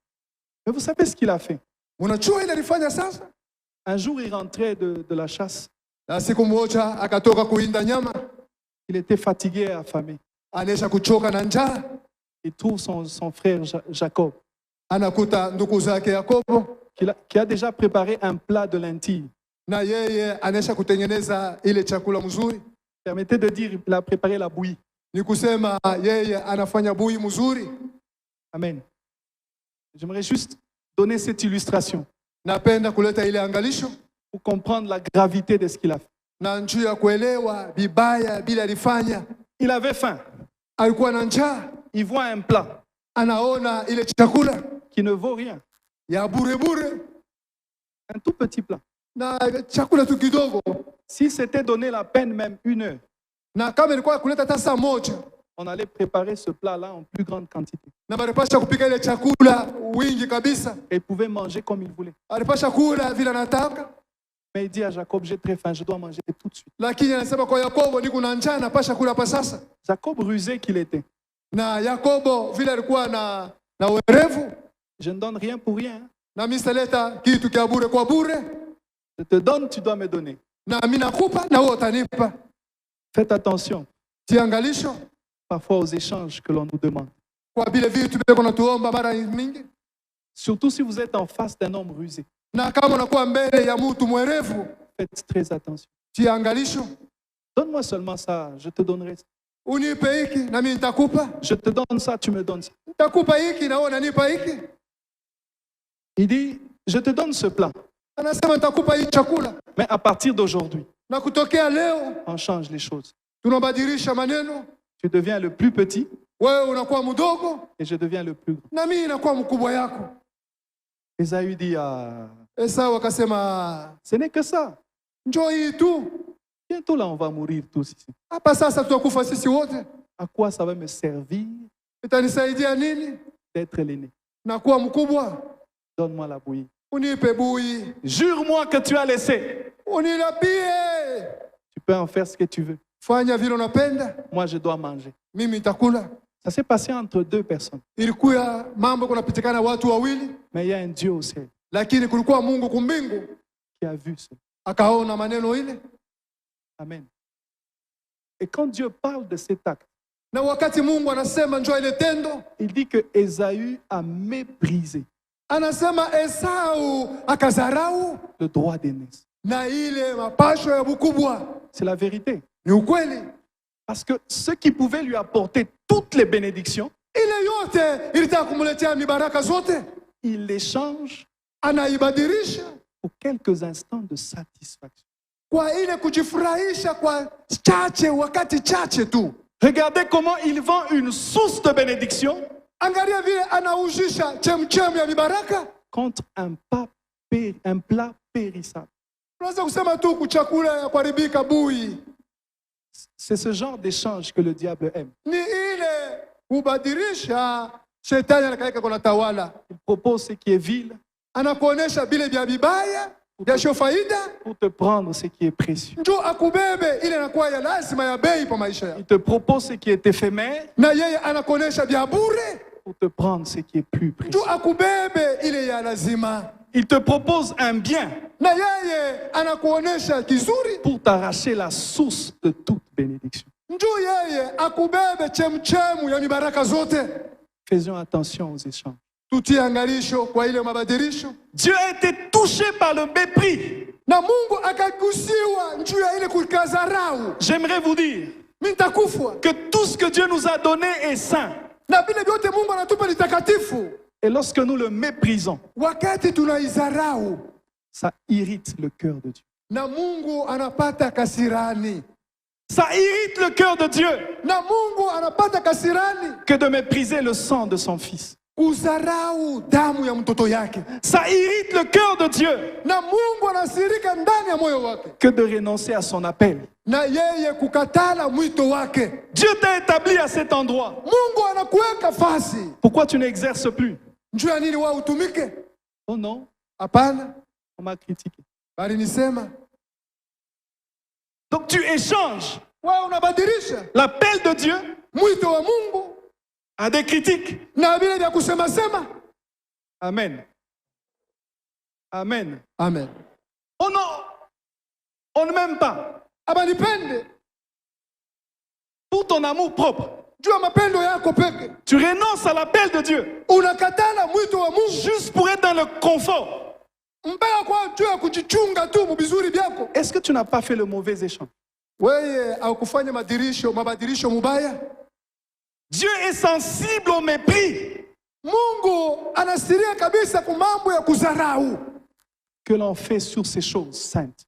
Mais vous savez ce qu'il a fait? Unajua ile alifanya sasa? Un jour, il rentrait de la chasse. Na siku moja akatoka kuinda nyama. Il était fatigué et affamé. Anesha kuchoka na njaa. Il trouve son frère Jacob. Anakuta ndugu zake Yakobo. Qui a déjà préparé un plat de lentilles. Na yeye anesha kutengeneza ile chakula mzuri. Permettez de dire, il a préparé la bouillie. Ni kusema yeye anafanya bui mzuri. Amen. J'aimerais juste donner cette illustration. Napenda kuleta ile angalisho pour comprendre la gravité de ce qu'il a fait. Na njoo ya kuelewa bibaya bila alifanya. Il avait faim. Alikuwa na njaa. Il voit un plat. Anaona ile chakula qui ne vaut rien. Ya bure bure. Un tout petit plat. Na chakula tu kidogo. Si c'était donné la peine même 1 heure. Na kama ilikuwa kuleta hata saa moja. On allait préparer ce plat-là en plus grande quantité. Na alipasha kupika ile chakula wingi kabisa. Et il pouvait manger comme il voulait. Alipasha kula vile anataka. Mais il dit à Jacob, j'ai très faim, je dois manger tout de suite. Lakini anasema kwa Yakobo, niko na njaa, napasha kula hapa sasa. Jacob rusé qu'il était. Na Yakobo vile alikuwa na werevu. Je ne donne rien pour rien. Na mimi sileta kitu kia bure kwa bure. Je te donne, tu dois me donner. Na mimi nakupa na wewe utanipa. Faites attention. Tiangalisho. Parfois aux échanges que l'on nous demande. Kwa vile vitu vile kunatuomba mara mingi. Surtout si vous êtes en face d'un homme rusé. Na kama unakuwa mbele ya mtu mwerevu. Faites très attention. Tiangalisho. Donne-moi seulement ça, je te donnerai ça. Unipe hiki na mimi nitakupa. Je te donne ça, tu me donnes ça. Nitakupa hiki na wewe unanipa hiki. Il dit, je te donne ce plat. Anasema nitakupa hii chakula. Mais à partir d'aujourd'hui, na kutokea leo, on change les choses. Tunabadilisha maneno. Tu deviens le plus petit. Wewe unakuwa mdogo. Et je deviens le plus grand. Na mimi nakuwa mkubwa yako. Esaü dit à Esau akasema, ce n'est que ça. Njoo hii tu. Bientôt là on va mourir tous ici. Hapa sasa tutakufa sisi wote. À quoi ça va me servir? Itanisaidia nini? D'être l'aîné. Nakuwa mkubwa. Donne-moi la bouillie. Unipe bui. Jure-moi que tu as laissé. Unilapie. Tu peux en faire ce que tu veux. Fanya vile unapenda. Moi je dois manger. Mimi nitakula. Ça s'est passé entre 2 personnes. Ilikuwa mambo kunapitikana watu wawili. Mais il y a un Dieu au ciel. Lakini kulikuwa Mungu kumbingu. Qui a vu ça. Akaona maneno ile. Amen. Et quand Dieu parle de cet acte, na wakati Mungu anasema njoo ile tendo, il dit que Esaü a méprisé. Anasema Esau akazarau le droit d'aînesse. Na ile mapasho ya bukubwa. C'est la vérité. Ni ukweli. Parce que ce qui pouvait lui apporter toutes les bénédictions, ile yote ilitaka kumletea mibaraka zote, il les change anaibadilisha pour quelques instants de satisfaction. Kwa ile kujifurahisha kwa chache, wakati chache tu. Regardez comment il vend une source de bénédiction. Angalia vile anaujisha chemchem ya mibaraka contre un plat périssable. Unaweza kusema tu kuchakula ya kuharibika bui. C'est ce genre d'échange que le diable aime. Ni ile kubadilisha shetani anakaika kuna tawala. Il propose ce qui est vil. anakuonesha bile vya vibaya vya faida pour te prendre ce qui est précieux. ndio akubebe ile inakuwa ya lazima ya bei kwa maisha yako. Il te propose ce qui est éphémère Na yeye anakuonesha vya bure pour te prendre ce qui est plus précieux. ndio akubebe ile ya lazima. Il te propose un bien Na yeye anakuonesha kizuri pour t'arracher la source de toute bénédiction. ndio yeye akubebe chemchemu ya mibaraka zote. Faisons attention aux échanges. Tutie angalisho kwa ile mabadilisho. Dieu a été touché par le mépris. Na Mungu akagusiwa juu ya ile kukazarau. J'aimerais vous dire Nitakufa. que tout ce que Dieu nous a donné est saint. Na vile vyote Mungu anatupa ni takatifu. Et lorsque nous le méprisons, Wakati tunaizarau, ça irrite le cœur de Dieu. na Mungu anapata kasirani. Ça irrite le cœur de Dieu Na Mungu anapata kasirani que de mépriser le sang de son Fils. kuzarau damu ya mtoto yake. Ça irrite le cœur de Dieu Na Mungu anasirika ndani ya moyo wake. que de renoncer à son appel. Na yeye kukatala mwito wake. Dieu t'a établi à cet endroit. Mungu anakuweka fasi. Pourquoi tu n'exerces plus? Njoo ya nini wewe utumike? Oh non, Hapana, on m'a critiqué. bali nisema Donc tu échanges wewe unabadilisha l'appel de Dieu mwito wa Mungu à des critiques. na vile vya kusema sema. Amen. Amen. Amen. Oh non, on ne m'aime pas. Abanipende Pour ton amour propre, juu ya mapendo yako peke. tu renonces à l'appel de Dieu Unakatala mwito wa Mungu juste pour être dans le confort. mpaka kwa juu ya kujichunga tu mubizuri byako. Est-ce que tu n'as pas fait le mauvais échange? Wewe au kufanya mabadilisho mubaya. Dieu est sensible au mépris Mungu anasiria kabisa kwa mambo ya kuzarau. que l'on fait sur ces choses saintes.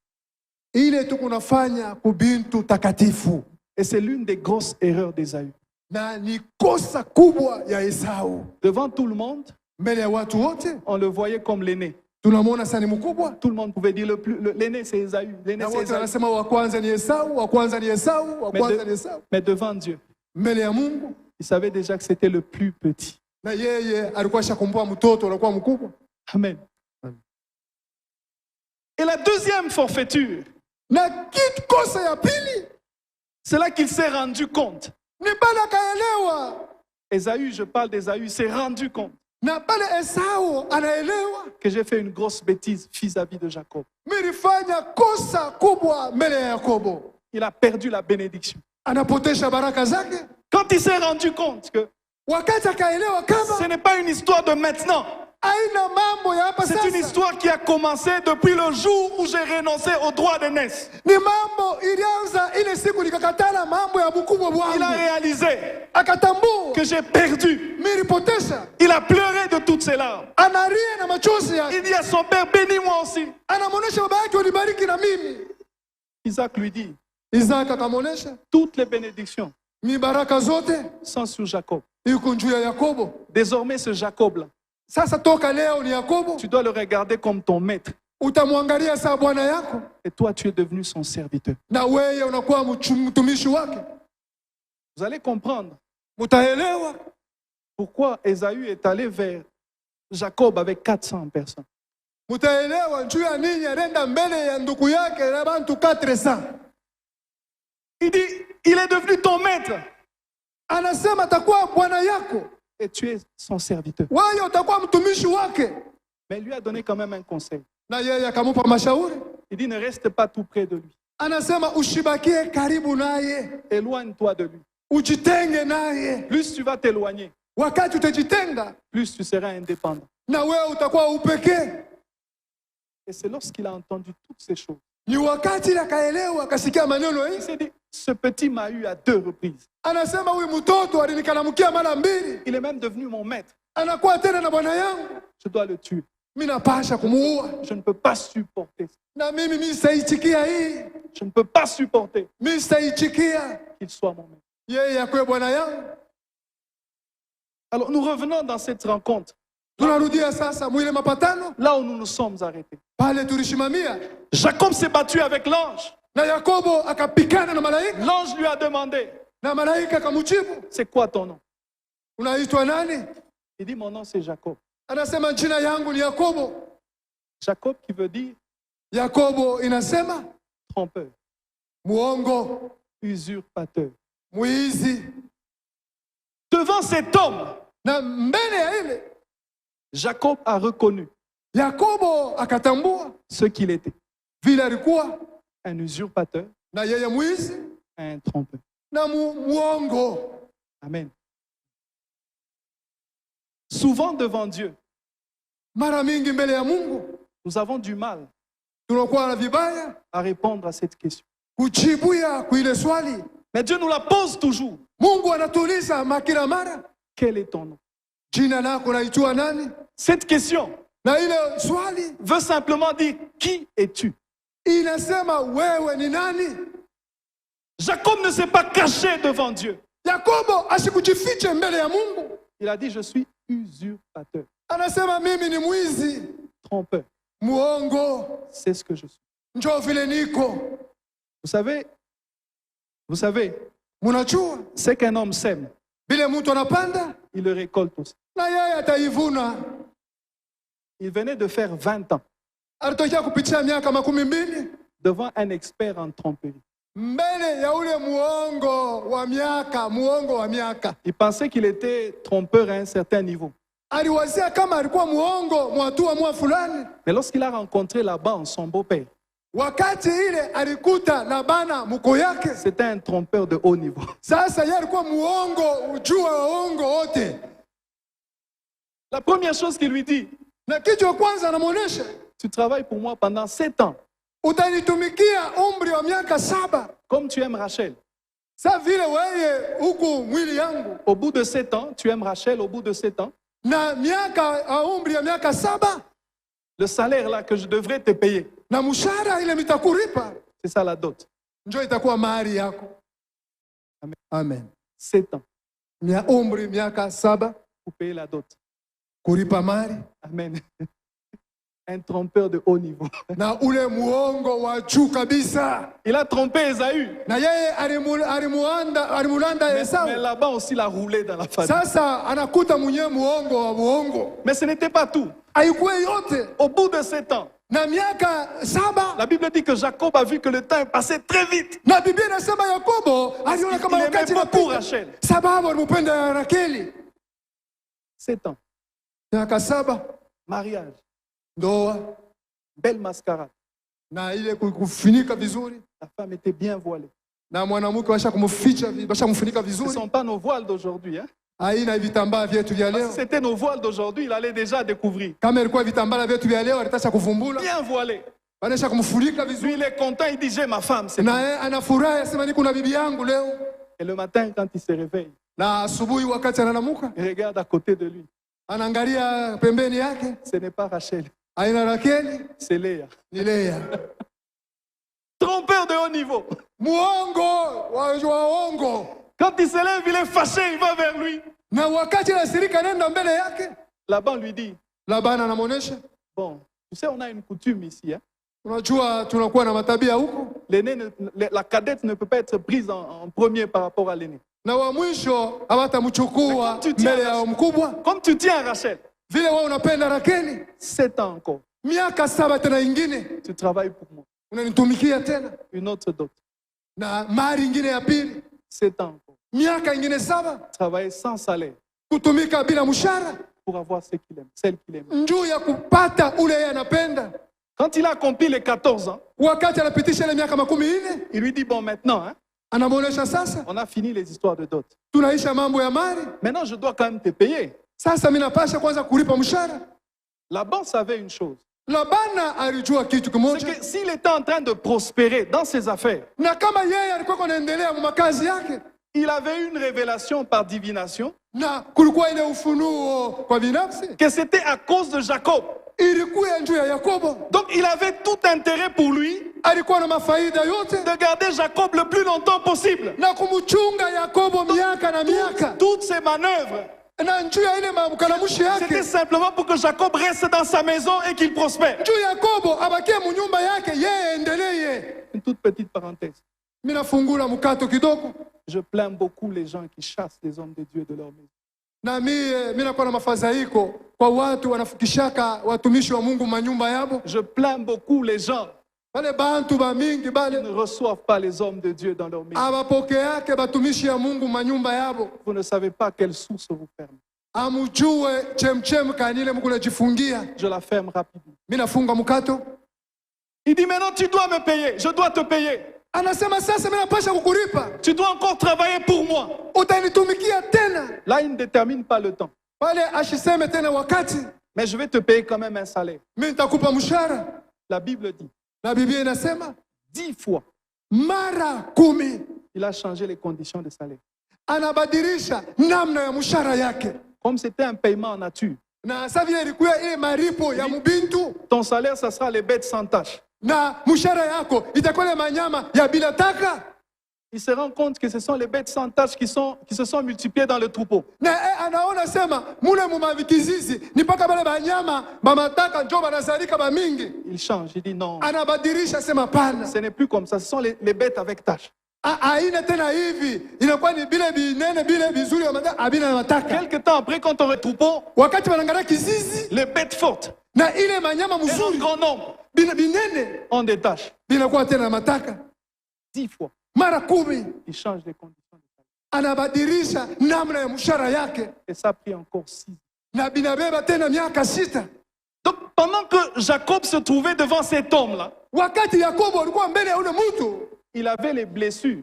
Ile tu kunafanya kubintu takatifu. Et c'est l'une des grosses erreurs d'Ésaü. Na ni kosa kubwa ya Esau. Devant tout le monde, Mbele ya watu wote on le voyait comme l'aîné. tunamwona sana ni mkubwa. Tout le monde pouvait dire l'aîné c'est Ésaü, l'aîné Na c'est wote Ésaü. wanasema wa kwanza ni Esau, wa kwanza ni Esau, wa kwanza ni Esau. Mais devant Dieu, Mbele ya Mungu il savait déjà que c'était le plus petit. na yeye alikuwa shakumbua mtoto alikuwa mkubwa. Amen. Et la deuxième forfaiture, Na kitu kosa ya pili c'est là qu'il s'est rendu compte. ni bana kaelewa. Ésaü, je parle d'Ésaü, s'est rendu compte Na pale Esau anaelewa que j'ai fait une grosse bêtise vis-à-vis de Jacob. milifanya kosa kubwa mbele ya Yakobo. Il a perdu la bénédiction. Anapotesha baraka zake. Quand il s'est rendu compte que Wakati akaelewa ce kama n'est pas une histoire de maintenant, aina mambo ya hapa c'est une sasa. histoire qui a commencé depuis le jour où j'ai renoncé au droit d'aînesse. Ni mambo ilianza ile siku nikakatala mambo ya mkubwa Il a wangu. réalisé Akatambua que j'ai perdu. milipotesha. Il a pleuré de toutes ses larmes. Analia na machozi yake. Il dit à son père, bénis-moi aussi. Anamuonesha baba yake unibariki na mimi. Isaac lui dit, Isaka akamuonesha toutes les bénédictions mibaraka zote sont sur Jacob. iko juu ya Yakobo. Désormais, ce Jacob-là, Sasa toka leo ni Yakobo. tu dois le regarder comme ton maître. Utamwangalia saa bwana yako Et toi, tu es devenu son serviteur. na wewe unakuwa mtumishi wake. Vous allez comprendre Mutaelewa pourquoi Ésaü est allé vers Jacob avec 400 personnes. mutaelewa juu ya nini arenda mbele ya ndugu yake na bantu 400. Il dit, il est devenu ton maître Anasema atakuwa bwana yako, et tu es son serviteur. wewe utakuwa mtumishi wake. Mais il lui a donné quand même un conseil. Na yeye akamupa mashauri. Il dit, ne reste pas tout près de lui. Anasema ushibakie karibu naye, Éloigne-toi de lui. ujitenge naye. Plus tu vas t'éloigner, Wakati utajitenga plus tu seras indépendant. na wewe utakuwa upekee. Et c'est lorsqu'il a entendu toutes ces choses. Ni wakati ile akaelewa, akasikia maneno Il hii. s'est dit, ce petit m'a eu à 2 reprises. Anasema huyu mtoto alinikalamukia mara mbili, Il est même devenu mon maître. anakuwa tena na bwana yangu. Je dois le tuer. Mimi napasha kumuua. Je ne peux pas supporter ça. Na mimi sitaichikia hii. Je ne peux pas supporter Mimi sitaichikia qu'il soit mon maître. yeye akuwe bwana yangu. Alors nous revenons dans cette rencontre, Tunarudia sasa mwile mapatano là où nous nous sommes arrêtés. pale tulishimamia, Jacob s'est battu avec l'ange. na Yakobo akapikana na malaika, L'ange lui a demandé, na malaika akamjibu, c'est quoi ton nom? unaitwa nani? Il dit, mon nom c'est Jacob. Anasema jina yangu ni Yakobo. Jacob qui veut dire Yakobo inasema trompeur, muongo, usurpateur. mwizi. Devant cet homme, Na mbele ya ile Jacob a reconnu Yakobo akatambua ce qu'il était. vile alikuwa Un usurpateur, na yeye mwizi un trompeur. na muongo. Amen. Souvent devant Dieu, Mara mingi mbele ya Mungu nous avons du mal tunakuwa na vibaya à répondre à cette question. kujibuya kuile swali. Mais Dieu nous la pose toujours. Mungu anatuuliza makila mara, Quel est ton nom? jina lako naitwa nani? Cette question Na ile swali veut simplement dire qui es-tu? inasema wewe ni nani? Jacob ne s'est pas caché devant Dieu. Yakobo asikujifiche mbele ya Mungu. Il a dit je suis usurpateur, Anasema mimi ni mwizi, trompeur. muongo, C'est ce que je suis. njoo vile niko. Vous savez, Munajua c'est qu'un homme sème, vile mtu anapanda il le récolte aussi. na yeye ataivuna. Il venait de faire 20 ans Alitokea kupitia miaka 12 devant un expert en tromperie. mbele ya ule muongo wa miaka. Il pensait qu'il était trompeur à un certain niveau. Aliwazia kama alikuwa muongo mwatua mwa fulani. Mais lorsqu'il a rencontré Laban, son beau-père, Wakati ile alikuta Labana mko yake. c'était un trompeur de haut niveau. Sasa yeye alikuwa muongo, ujua waongo wote. La première chose qu'il lui dit, Na kitu cha kwanza anamuonesha, tu travailles pour moi pendant 7 ans, utanitumikia umri wa miaka 7. comme tu aimes Rachel. Sa vile wewe huku mwili yangu. Au bout de 7 ans, tu aimes Rachel, au bout de 7 ans, Na miaka umri ya miaka 7 le salaire là que je devrais te payer, na mshahara ile nitakuripa, c'est ça la dot. njoo itakuwa mahari yako. Amen. Amen. 7 ans Umri miaka 7 pour payer la dot. kuripa mali. Amen. Un trompeur de haut niveau. Na ule muongo wa juu kabisa. Il a trompé Esaü. Na yeye alimulanda Mais Esau. là-bas aussi, il a roulé dans la famille. Sasa anakuta mwenye muongo wa muongo. Mais ce n'était pas tout. Haikuwa yote. Au bout de 7 ans, Na miaka 7 la Bible dit que Jacob a vu que le temps est passé très vite. na Biblia inasema Yakobo aliona kama Il wakati aimait beaucoup unapita. Rachel. Sababu alimpenda Rakeli. 7 ans, Miaka 7 mariage, ndoa belle mascarade. na ile kufunika vizuri. La femme était bien voilée. Na mwanamke washa kumfunika Ce ne vizuri. sont pas nos voiles d'aujourd'hui. Hein? Haina vitambaa vyetu vya leo. Si c'était nos voiles d'aujourd'hui, il allait déjà découvrir. Kama ilikuwa vitambaa vyetu vya leo alitasha kuvumbula. Bien voilé. Wanaisha kumfunika Lui, vizuri. il est content, il dit j'ai ma femme. C'est Na tout. yeye anafurahi asema niko na bibi yangu leo. Et le matin, quand il se réveille, Na asubuhi wakati analamuka, il regarde à côté de lui. anaangalia pembeni yake, Ce n'est pas Rachel, aina Rakeli, c'est Léa. ni Lea. Trompeur de haut niveau. Muongo waongo. Quand il se lève, il est fâché, il va vers lui. Na wakati anasirika nenda mbele yake, Laban lui dit, Labana anamuonesha, bon, tu sais, on a une coutume ici. Hein? unajua tunakuwa na matabia huku, La cadette ne peut pas être prise en premier par rapport à l'aîné. na wa mwisho hawatamchukua mbele ya mkubwa. Comme tu tiens à Rachel, Vile wewe unapenda Rakeli, 7 ans encore, miaka 7 tena ingine tu travailles pour moi. unanitumikia tena, Une autre dot, na mari ingine ya pili, 7 ans encore, miaka ingine 7 travailler sans salaire kutumika bila mshahara, pour avoir ce qu'il aime, celle qu'il aime. njuu ya kupata ule yeye anapenda. Quand il a accompli les 14 ans, Wakati anapitisha ile miaka 14, il lui dit, bon, maintenant, hein, anamuonesha sasa, on a fini les histoires de dot. tunaisha mambo ya mali. Maintenant, je dois quand même te payer. Sasa mimi napasha kwanza kulipa mshahara. Laban savait une chose, Labana alijua kitu c'est kimoja, que s'il était en train de prospérer dans ses affaires, na kama yeye alikuwa anaendelea mu makazi yake, il avait une révélation par divination na kulikuwa ile ufunuo kwa binafsi, que c'était à cause de Jacob. ilikuwa juu ya Yakobo. Donc il avait tout intérêt pour lui Alikuwa na mafaida yote de garder Jacob le plus longtemps possible. na kumchunga Yakobo miaka na miaka, Toutes ces manœuvres, na njuu ya ile makalamushi c'était yake, simplement pour que Jacob reste dans sa maison et qu'il prospère. njuu Yakobo abakie mu nyumba yake, yeye endelee. Une toute petite parenthèse. Mimi nafungula mkato kidogo. Je plains beaucoup les gens qui chassent les hommes de Dieu de leur maison. Na mimi nakuwa na mafadhaiko kwa watu wanafukishaka watumishi wa Mungu manyumba yabo. Je plains beaucoup les gens Bale bantu ba mingi bale ne reçoivent pas les hommes de Dieu dans leur maison. abapokeake batumishi ya Mungu manyumba yabo. Vous ne savez pas quelle source vous ferme. Amujue chemchem kanile Mungu najifungia. Je la ferme rapidement. Mimi nafunga mkato. Il dit maintenant tu dois me payer, je dois te payer. Anasema sasa mimi napasha kukulipa. Tu dois encore travailler pour moi. Utanitumikia tena. Là, il ne détermine pas le temps. Pale ashiseme tena wakati. Mais je vais te payer quand même un salaire. Mimi nitakupa mshahara. La Bible dit Na Biblia inasema 10 fois. mara 10. Il a changé les conditions de salaire. Anabadilisha namna ya mshahara yake. Comme c'était un paiement en nature. Na sasa vile ilikuwa ile maripo ya mbintu. Ton salaire, ça sera les bêtes sans tache. Na mshahara yako itakuwa ile manyama ya bila taka. Il se rend compte que ce sont les bêtes sans tache qui se sont multipliées dans le troupeau. Na anaona sema mule mumavikizizi ni paka bale banyama bamataka njo banazalika ba mingi. Il change, il dit non. Anabadilisha sema pana. Ce n'est plus comme ça, ce sont les bêtes avec tache. Aina tena hivi inakuwa ni bile binene bile bizuri abina mataka. Quelque temps après, quand on retrouve troupeau, wakati wanangara kizizi les bêtes fortes, na ile manyama et mzuri en grand nombre, binene ont des taches. binakuwa tena mataka 10 fois. mara 10. Il change les conditions. Anabadilisha namna ya mshahara yake. Et ça a pris encore 6 ans. Na binabeba tena miaka 6. Donc pendant que Jacob se trouvait devant cet homme-là, wakati Yakobo alikuwa mbele ya ule mtu, il avait les blessures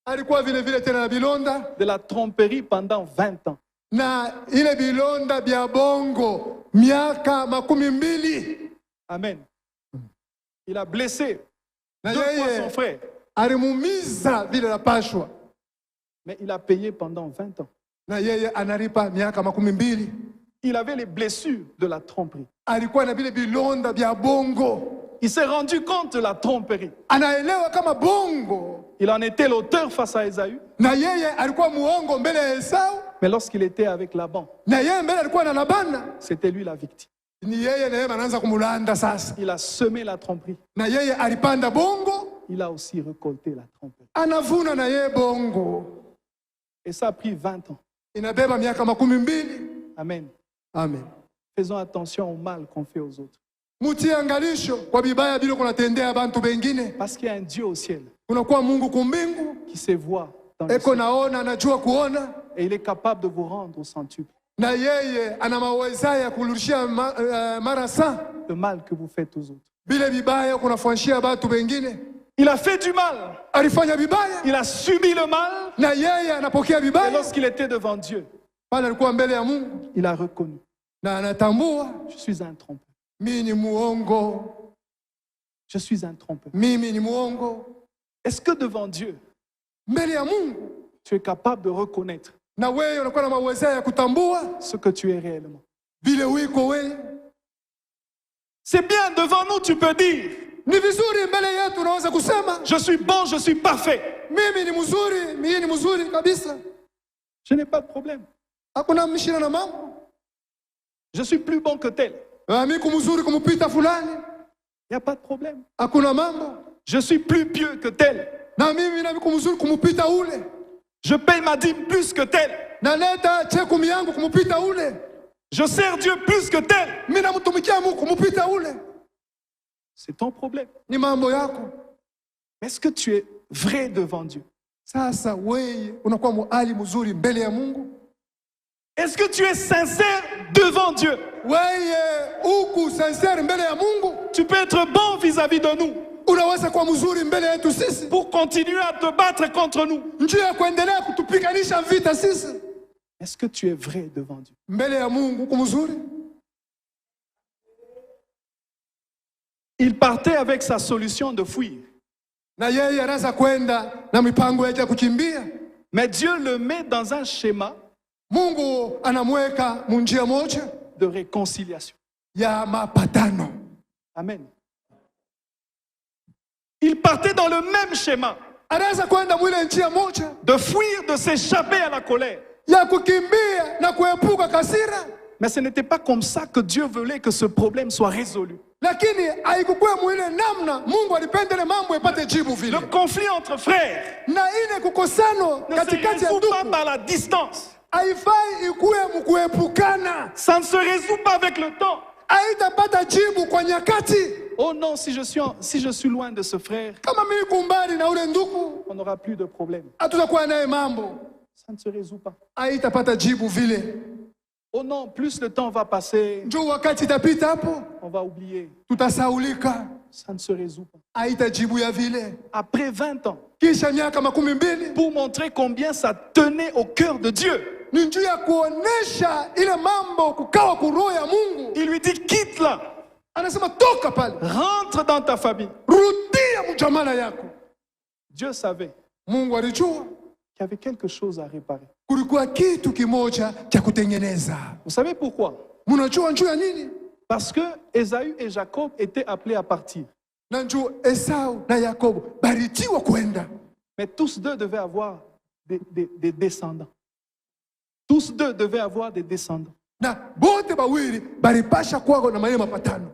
alikuwa vile vile tena na bilonda de la tromperie pendant 20 ans. na ile bilonda bya bongo miaka 20. Amen. Il a blessé na 2 fois son frère. alimumiza vile la pashwa. Mais il a payé pendant 20 ans. Na yeye anaripa miaka 20. Il avait les blessures de la tromperie. Alikuwa na vile bilonda bya bongo. Il s'est rendu compte de la tromperie. Anaelewa kama bongo. Il en était l'auteur face à Ésaü. Na yeye alikuwa muongo mbele ya Esau. Mais lorsqu'il était avec Laban, Na yeye mbele alikuwa na Labana. c'était lui la victime. Ni yeye na yeye anaanza kumulanda sasa. Il a semé la tromperie. Na yeye alipanda bongo. Il a aussi récolté la tromperie. Anavuna na yeye bongo. Et ça a pris 20 ans. Inabeba miaka 20. Amen. Amen. Faisons attention au mal qu'on fait aux autres. Mutie angalisho kwa bibaya bila kunatendea bantu bengine. Parce qu'il y a un Dieu au ciel Kunakuwa Mungu kumbingu. qui se voit dans le Eko ciel. naona anajua kuona. Et il est capable de vous rendre au centuple. Na yeye ana maweza ya kulurishia mara 100. Le mal que vous faites aux autres. Bile bibaya kunafuanshia bantu bengine. Il a fait du mal. Alifanya bibaya. Il a subi le mal. Na yeye anapokea Et bibaya. lorsqu'il était devant Dieu, Pale alikuwa mbele ya Mungu. il a reconnu. Na anatambua Je suis un trompeur. mimi ni muongo. Je suis un trompeur. Mimi ni muongo. Est-ce que devant Dieu, Mbele ya Mungu. tu es capable de reconnaître Na wewe unakuwa na maweza ya kutambua ce que tu es réellement? vile wiko wewe. C'est bien, devant nous, tu peux dire, Ni vizuri mbele yetu unaweza kusema je suis bon, je suis parfait. mimi ni mzuri kabisa. Je n'ai pas de problème. Hakuna mshina na mambo. Je suis plus bon que tel. Mimi kumzuri kumupita fulani. Il n'y a pas de problème. Hakuna mambo. Je suis plus pieux que tel. Na mimi na kumzuri kumupita ule. Je paye ma dîme plus que tel. Na leta chekumi yangu kumupita ule. Je sers Dieu plus que tel. Mimi namtumikia Mungu kumupita ule. C'est ton problème. Ni mambo yako. Est-ce que tu es vrai devant Dieu? Sasa wewe unakuwa muali mzuri mbele ya Mungu? Est-ce que tu es sincère devant Dieu? Wewe uko sincere mbele ya Mungu? Tu peux être bon vis-à-vis de nous Unaweza kuwa mzuri mbele yetu sisi? pour continuer à te battre contre nous. Njia ya kuendelea kutupiganisha vita sisi? Est-ce que tu es vrai devant Dieu? Mbele ya Mungu uko mzuri? Il partait avec sa solution de fuir. Na yeye anaweza kwenda na mipango yake ya kukimbia. Mais Dieu le met dans un schéma Mungu anamweka munjia moja de réconciliation. ya mapatano. Amen. Il partait dans le même schéma Anaweza kwenda mwile njia moja de fuir, de s'échapper à la colère. ya kukimbia na kuepuka kasira. Mais ce n'était pas comme ça que Dieu voulait que ce problème soit résolu. Lakini haikukuwa mwile namna Mungu alipendele mambo ipate jibu vile. Le conflit entre frères Na ile kukosano ne se katikati ya résout pas ndugu par la distance. haifai ikuwe mkuepukana. Ça ne se résout pas avec le temps. Haitapata jibu kwa nyakati. Oh non, si je suis loin de ce frère, Kama mimi kumbali na ule ndugu, on n'aura plus de problème. hatutakuwa naye mambo. Ça ne se résout pas. Haitapata jibu vile. Oh non, plus le temps va passer, Njoo wakati itapita hapo, on va oublier. tutasaulika. Ça ne se résout pas. Haitajibu ya vile. Après 20 ans, Kisha miaka 12 pour montrer combien ça tenait au cœur de Dieu, ni njia ya kuonesha ile mambo kukawa kuroho ya Mungu. il lui dit quitte là, Anasema toka pale, rentre dans ta famille. rudia mjamala yako. Dieu savait Mungu alijua qu'il y avait quelque chose à réparer. kulikuwa kitu kimoja cha kutengeneza. Vous savez pourquoi? Mnajua njoo ya nini? Parce que Ésaü et Jacob étaient appelés à partir. Na njoo Esau na Yakobo baritiwa kwenda. Mais tous deux devaient avoir des descendants. Tous deux devaient avoir des descendants. Na bote bawili baripasha kwako na mayema patano.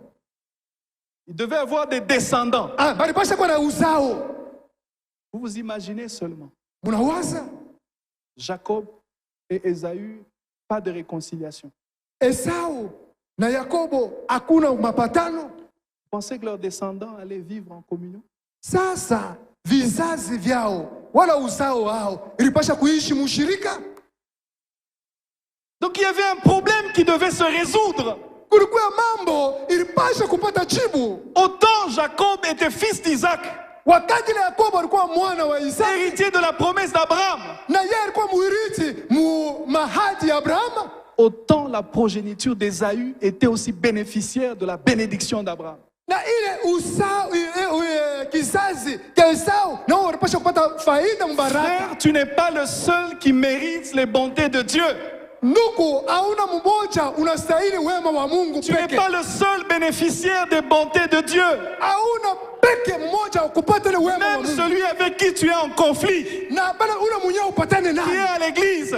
Ils devaient avoir des descendants. Baripasha kwa na uzao. Vous vous imaginez seulement. Munawaza Jacob et Ésaü, pas de réconciliation. Esau na Yakobo hakuna mapatano. Vous pensez que leurs descendants allaient vivre en communion? Sasa vizazi vyao wala uzao wao ilipasha kuishi mushirika. Donc il y avait un problème qui devait se résoudre. Kulikuwa mambo ilipasha kupata jibu. Autant Jacob était fils d'Isaac, Wakati na Yakobo alikuwa mwana wa Isaka, héritier de la promesse d'Abraham, na yeye alikuwa muirithi mu mahadi ya Abrahamu, autant la progéniture d'Ésaü était aussi bénéficiaire de la bénédiction d'Abraham. na ile usao kizazi cha Esau nao walipasha kupata faida mbaraka. Frère, tu n'es pas le seul qui mérite les bontés de Dieu. Ndugu, hauna mmoja unastahili wema wa Mungu Tu n'es peke. pas le seul bénéficiaire des bontés de Dieu. Hauna peke mmoja kupata ile wema wa Même Mungu. celui avec qui tu es en conflit, Na bana ule mwenyewe upatane qui est naye. à l'église,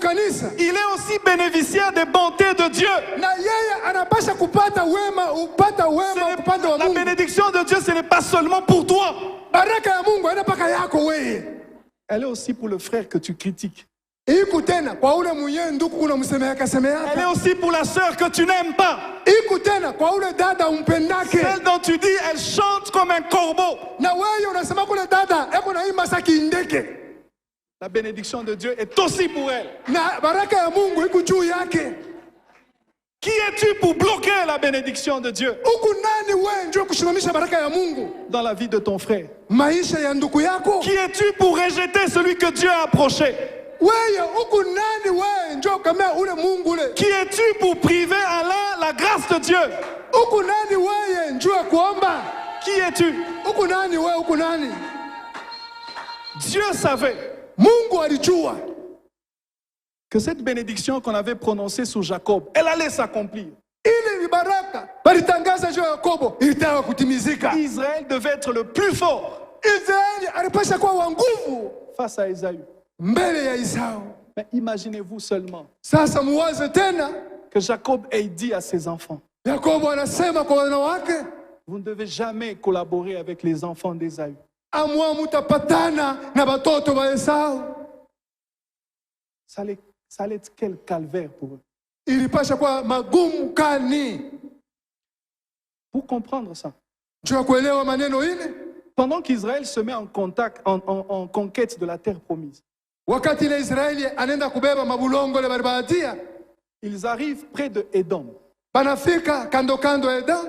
Kanisa. il est aussi bénéficiaire des bontés de Dieu. Na yeye anapasha kupata wema, upata wema upande wa La Mungu. bénédiction de Dieu, ce n'est pas seulement pour toi. Baraka ya Mungu haina paka yako wewe. Elle est aussi pour le frère que tu critiques. Iku tena kwa ule mwenyewe ndugu unamsemea kasemea. Elle est aussi pour la sœur que tu n'aimes pas. Iku tena kwa ule dada umpendake. Celle dont tu dis, elle chante comme un corbeau. Na wewe unasema kule dada eko na imba saki ndeke. La bénédiction de Dieu est aussi pour elle. Na baraka ya Mungu iko juu yake. Qui es-tu pour bloquer la bénédiction de Dieu Uku nani wewe ndio kushimamisha baraka ya Mungu dans la vie de ton frère? maisha ya ndugu yako? Qui es-tu pour rejeter celui que Dieu a approché? Wewe uku nani wewe ndio kama ule Mungu ule? Qui es-tu pour priver Allah la grâce de Dieu? Uku nani wewe ndio kuomba? Qui es-tu? Uku nani wewe, uku nani? Dieu savait Mungu alijua que cette bénédiction qu'on avait prononcée sur Jacob, elle allait s'accomplir. ile ni baraka balitangaza juu ya Yakobo ilitaka kutimizika. Israël devait être le plus fort Israeli alipasha kuwa wa nguvu face à Ésaü. mbele ya Esau. Mais imaginez-vous seulement Sasa muwaze tena, que Jacob ait dit à ses enfants, Yakobo anasema kwa wanawake, vous ne devez jamais collaborer avec les enfants d'Ésaü. amwa mutapatana na batoto ba Esau. Ça allait être quel calvaire pour eux. Ilipasha kuwa magumu kani. Pour comprendre ça, Juu ya kuelewa maneno ile, pendant qu'Israël se met en conquête de la terre promise, wakati ile Israeli anaenda kubeba mabulongo le balibahatia, ils arrivent près de Édom. banafika kando kando ya Edom,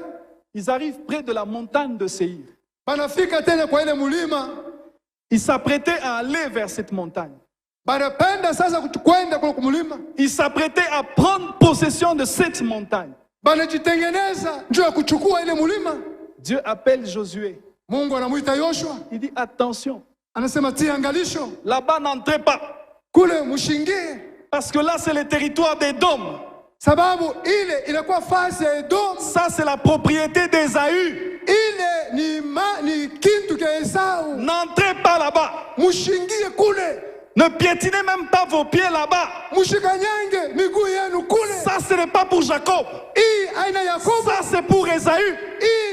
Ils arrivent près de la montagne de Séir. banafika tena kwa ile mulima, Ils s'apprêtaient à aller vers cette montagne. banapenda sasa kwenda kwa mulima, Ils s'apprêtaient à prendre possession de cette montagne. banajitengeneza juu ya kuchukua ile mulima. Dieu appelle Josué. Mungu anamuita Yoshua, Il dit attention, anasema tia angalisho, là-bas n'entrez pas. kule mushingie, Parce que là c'est le territoire d'Édom. sababu ile inakuwa fasi ya Edom. Ça c'est la propriété d'Ésaü. Ile ni kintu kia Esau. N'entrez pas là-bas. Mushingie kule. Ne piétinez même pas vos pieds là-bas. Mushikanyange miguu yenu kule. Ça, ce n'est pas pour Jacob. Aina Yakobo. Ça, c'est pour Ésaü.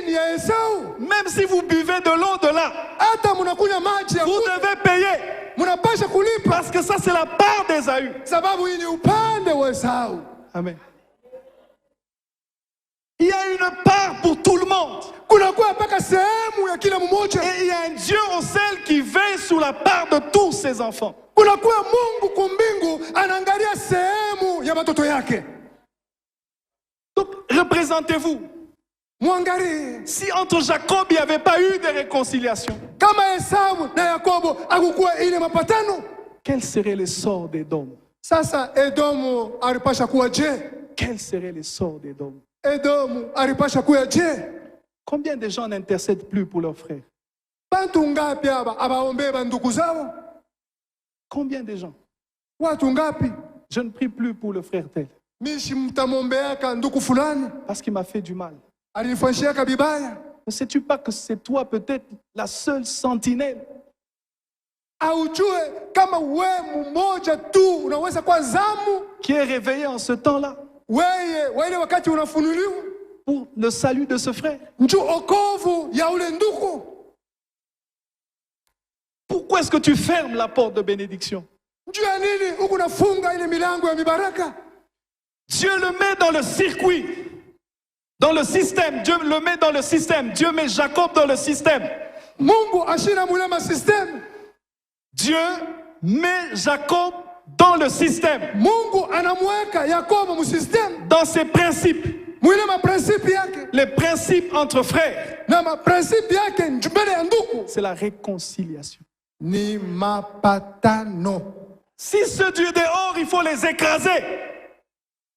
Ni ya Esau. Même si vous buvez de l'eau de là, Hata munakunywa maji ya vous kule. devez payer. Munapasha kulipa. Parce que ça, c'est la part d'Ésaü. Sababu hii ni upande wa Esau. Amen. Il y a une part pour tout le monde. Kunakuwa mpaka sehemu ya kila mmoja. Et il y a un Dieu au ciel qui veille sur la part de tous ses enfants. Kunakuwa Mungu kumbingu anaangalia sehemu ya watoto yake. Donc, représentez-vous. Mwangalie. Si entre Jacob, il n'y avait pas eu de réconciliation, Kama Esau na Yakobo hakukuwa ile mapatano, quel serait le sort d'Édom? sasa Edomu alipasha kuwa je? Quel serait le sort d'Édom? Edomu alipasha kuwa je? Combien de gens n'intercèdent plus pour leurs frères? Bantu ngapi aba abaombee bandugu zao? Combien de gens? Watu ngapi? Je ne prie plus pour le frère tel, Mishi mtamombeaka ndugu fulani parce qu'il m'a fait du mal. alinifanyishiaka bibaya. Ne sais-tu pas que c'est toi peut-être la seule sentinelle Aujue kama we mmoja tu unaweza kwa zamu qui est réveillée en ce temps-là weye waile wakati unafunuliwa pour le salut de ce frère? njoo okovu ya ule ndugu. Pourquoi est-ce que tu fermes la porte de bénédiction? Njoo ya nini huku nafunga ile milango ya mibaraka? Dieu le met dans le circuit, dans le système. Dieu le met dans le système. Dieu met Jacob dans le système. Mungu ashina mulema system. Dieu met Jacob dans le système, Mungu anamweka Yakobo mu system. dans ses principes, Mwile ma principe yake. les principes entre frères. Na ma principe yake mbele ya ndugu C'est la réconciliation. ni mapatano. Si ceux du dehors, il faut les écraser.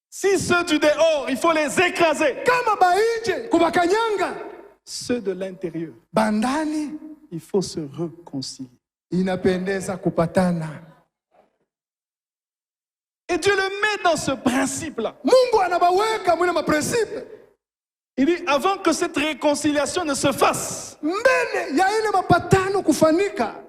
Si ceux du dehors, il faut les écraser. Kama baije kubakanyanga, Ceux de l'intérieur, bandani il faut se réconcilier. inapendeza kupatana. Et Dieu le met dans ce principe-là. Mungu anabaweka mwile ma principe. Il dit, avant que cette réconciliation ne se fasse, Mbele ya ile mapatano kufanika,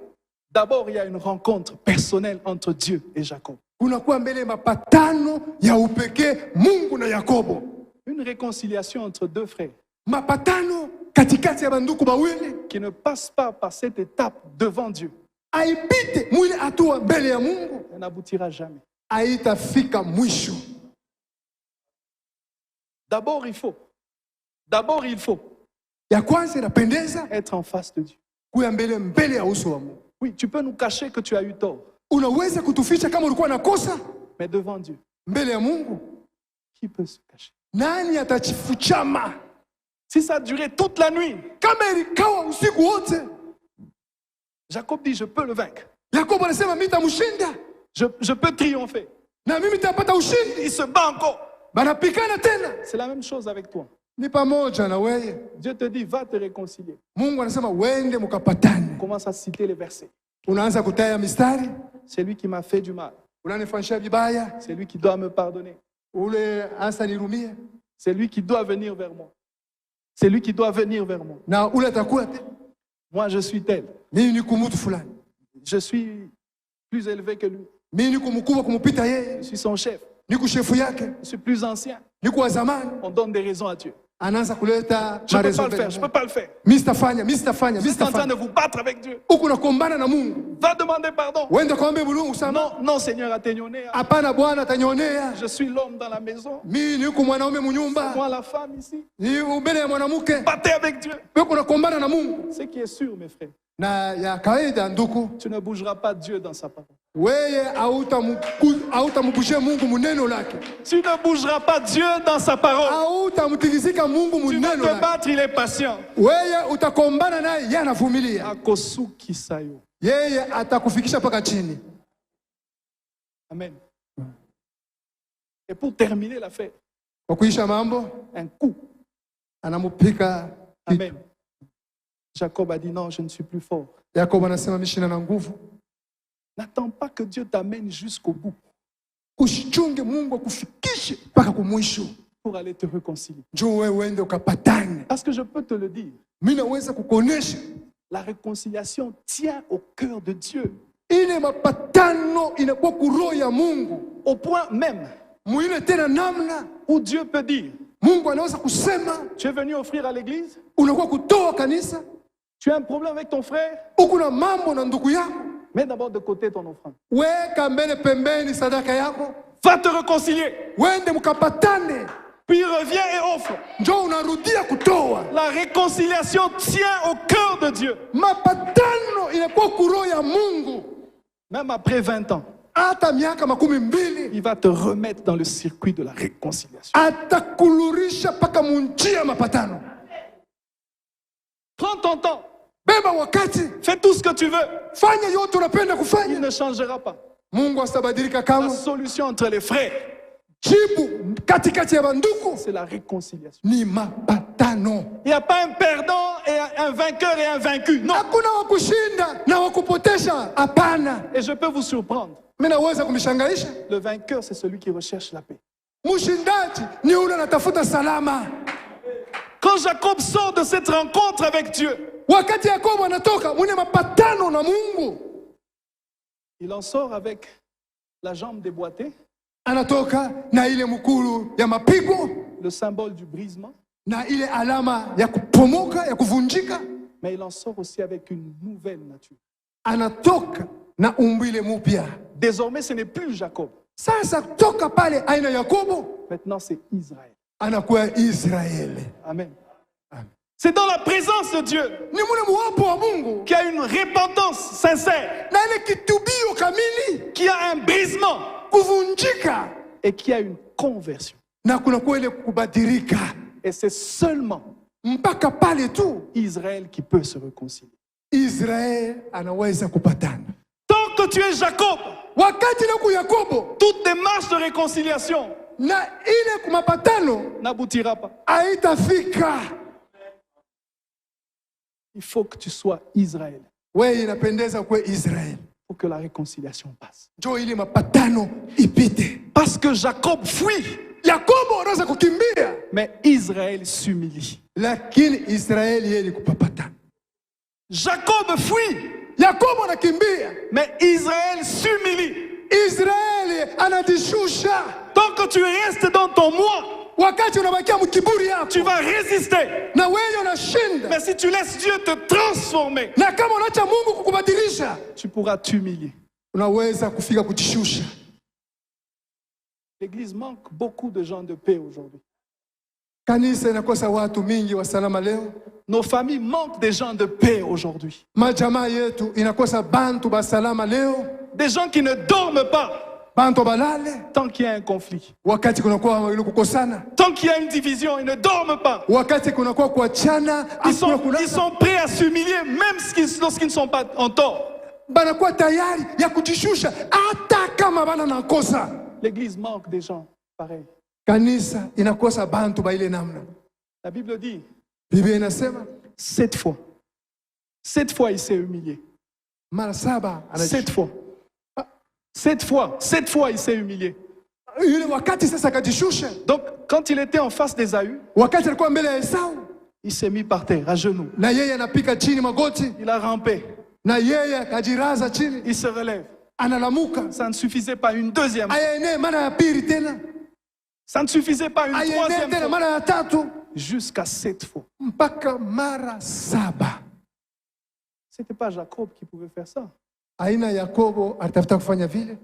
d'abord il y a une rencontre personnelle entre Dieu et Jacob. kunakuwa mbele mapatano ya upekee Mungu na Yakobo. Une réconciliation entre deux frères Mapatano katikati ya banduku bawili qui ne passe pas par cette étape devant Dieu. aipite mwile hatua mbele ya Mungu, Elle n'aboutira jamais. haitafika mwisho. D'abord il faut Ya kwanza inapendeza être en face de Dieu. kuya mbele ya uso wa Mungu. Oui, tu peux nous cacher que tu as eu tort, Unaweza kutuficha kama ulikuwa nakosa mais devant Dieu, mbele ya Mungu. qui peut se cacher? Nani atachifuchama? Si ça a duré toute la nuit, Kama ilikawa usiku wote, Jacob dit, je peux le vaincre. Yakobo anasema mimi nitamshinda Je peux triompher. na mimi nitapata ushindi. Il se bat encore. Banapikana tena. C'est la même chose avec toi. Ni pamoja na wewe. Dieu te dit, va te réconcilier. Mungu anasema wende mukapatane. Commence à citer les versets. Unaanza kutaya mistari, C'est lui qui m'a fait du mal. unanifanyisha vibaya, C'est lui qui doit me pardonner. ule ansa nirumie, C'est lui qui doit venir vers moi. C'est lui qui doit venir vers moi. na ule atakuwa Moi, je suis tel. mimi ni kumutu fulani, Je suis plus élevé que lui. mimi ni kumkubwa kumupita yeye, Je suis son chef. ni kushefu yake, Je suis plus ancien. ni kwa zamani. On donne des raisons à Dieu. Anaanza kuleta Je ne peux marezo pas le faire. Je ne peux pas le faire. mimi sitafanya, mimi sitafanya, Vous mimi êtes en train sitafanya. de vous battre avec Dieu. Huku nakombana na Mungu. Va demander pardon. Wende kaombe Mungu sama. Non, non, Seigneur, ateignonea. Hapana, Bwana atanyonea. Je suis l'homme dans la maison. Mimi niko mwanaume munyumba, Moi, la femme ici. ni mbele ya mwanamke. Battez avec Dieu. Wewe unakombana na Mungu. Ce qui est sûr, mes frères, Na ya kawaida nduku, tu ne bougeras pas Dieu dans sa parole. wewe hautamkushia Mungu muneno lake. Tu ne bougeras pas Dieu dans sa parole. Hautamtikizika Mungu Tu vas muneno te lake. battre, il est patient. Wewe utakombana naye, yeye anavumilia. Akosuki sayo. Yeye atakufikisha mpaka chini. Amen. Et pour terminer l'affaire, Kwa kuisha mambo, un coup. anamupika kitu. Amen. Jacob a dit non, je ne suis plus fort. Yakobo anasema mishina na nguvu. N'attends pas que Dieu t'amène jusqu'au bout Usichunge Mungu akufikishe mpaka kumwisho. pour aller te réconcilier. Njoo wewe uende ukapatane. Parce que je peux te le dire, Mimi naweza kukuonesha la réconciliation tient au cœur de Dieu. Ile mapatano inakuwa kuroho ya Mungu. Au point même Mwile tena namna où Dieu peut dire, Mungu anaweza kusema, tu es venu offrir à l'église, unakuwa kutoa kanisa, tu as un problème avec ton frère, uko na mambo na ndugu yako, mets d'abord de côté ton offrande. weka mbele pembeni sadaka yako, Va te réconcilier, wende mkapatane, puis reviens et offre. njoo unarudia kutoa. La réconciliation tient au cœur de Dieu. Mapatano inakuwa kuroho ya Mungu. Même après 20 ans, Hata miaka 12 il va te remettre dans le circuit de la réconciliation. atakulurisha paka munjia mapatano. Prends ton temps, Beba wakati, fais tout ce que tu veux. fanya yote unapenda Il kufanya. ne changera pas. Mungu asabadilika La kama. solution entre les frères, Jibu katikati ya banduku c'est la réconciliation. ni mapatano. Il n'y a pas un perdant et un vainqueur et un vaincu. Non. Hakuna wa kushinda na wa kupotesha, hapana. Et je peux vous surprendre. Mimi naweza kumshangaisha. Le vainqueur, c'est celui qui recherche la paix. Mshindaji ni yule anatafuta salama. Quand Jacob sort de cette rencontre avec Dieu, Wakati Yakobo anatoka mwenye mapatano na Mungu, il en sort avec la jambe déboîtée, anatoka na ile mkulu ya mapigo le symbole du brisement, na ile alama ya kupomoka, ya kuvunjika. mais il en sort aussi avec une nouvelle nature. Anatoka na umbile mupya. Désormais, ce n'est plus Jacob. Sasa toka pale aina Yakobo Maintenant, c'est Israël. anakuwa Israeli. Amen. Amen. C'est dans la présence de Dieu Ni mune mwapo wa Mungu qu'il y a une repentance sincère, na ile kitubio kamili, qu'il y a un brisement kuvunjika et qu'il y a une conversion. na kunakuwa ile kubadilika. Et c'est seulement Mpaka pale tu Israël qui peut se réconcilier. Israeli anaweza kupatana. Tant que tu es Jacob, Wakati na ku Yakobo toute démarche de réconciliation na ile kumapatano n'aboutira pas. haitafika. Il faut que tu sois Israël Wewe inapendeza kuwe Israeli, pour que la réconciliation passe. njoo ile mapatano ipite. Parce que Jacob fuit, Yakobo anaweza kukimbia, mais Israël s'humilie. lakini Israeli yeye ni kupapatana. Jacob fuit, Yakobo anakimbia, mais Israël s'humilie. Israeli anajishusha. Tant que tu restes dans ton moi, Wakati unabakia mkiburi yako, tu vas résister. na wewe unashinda. Mais si tu laisses Dieu te transformer, Na kama unaacha Mungu kukubadilisha, tu pourras t'humilier. unaweza kufika kujishusha. L'Église manque beaucoup de gens de paix aujourd'hui. Kanisa inakosa watu mingi wa salama leo. Nos familles manquent des gens de paix aujourd'hui. Majamaa yetu inakosa bantu ba salama leo. Des gens qui ne dorment pas Bantu balale tant qu'il y a un conflit. wakati kunakuwa ile kukosana. Tant qu'il y a une division, ils ne dorment pas. Wakati kunakuwa kuachana, Ils sont prêts à s'humilier même lorsqu'ils ne sont pas en tort. banakuwa tayari ya kujishusha hata kama bana nakosa. L'Église manque des gens pareils. Kanisa inakosa bantu ba ile namna. La Bible dit, Biblia inasema 7 fois. 7 fois il s'est humilié. mara 7 7 fois. 7 fois. 7 fois il s'est humilié. Yule wakati sasa akajishusha. Donc quand il était en face d'Ésaü, Wakati alikuwa mbele ya Esau, il s'est mis par terre, à genoux. na yeye anapika chini magoti, Il a rampé. na yeye akajiraza chini, Il se relève. analamuka. Ça ne suffisait pas une deuxième. Ayaenee mara ya pili tena, Ça ne suffisait pas une ayaenee troisième tena fois. mara ya tatu, Jusqu'à 7 fois. mpaka mara 7. C'était pas Jacob qui pouvait faire ça. Aina Yakobo alitafuta kufanya vile,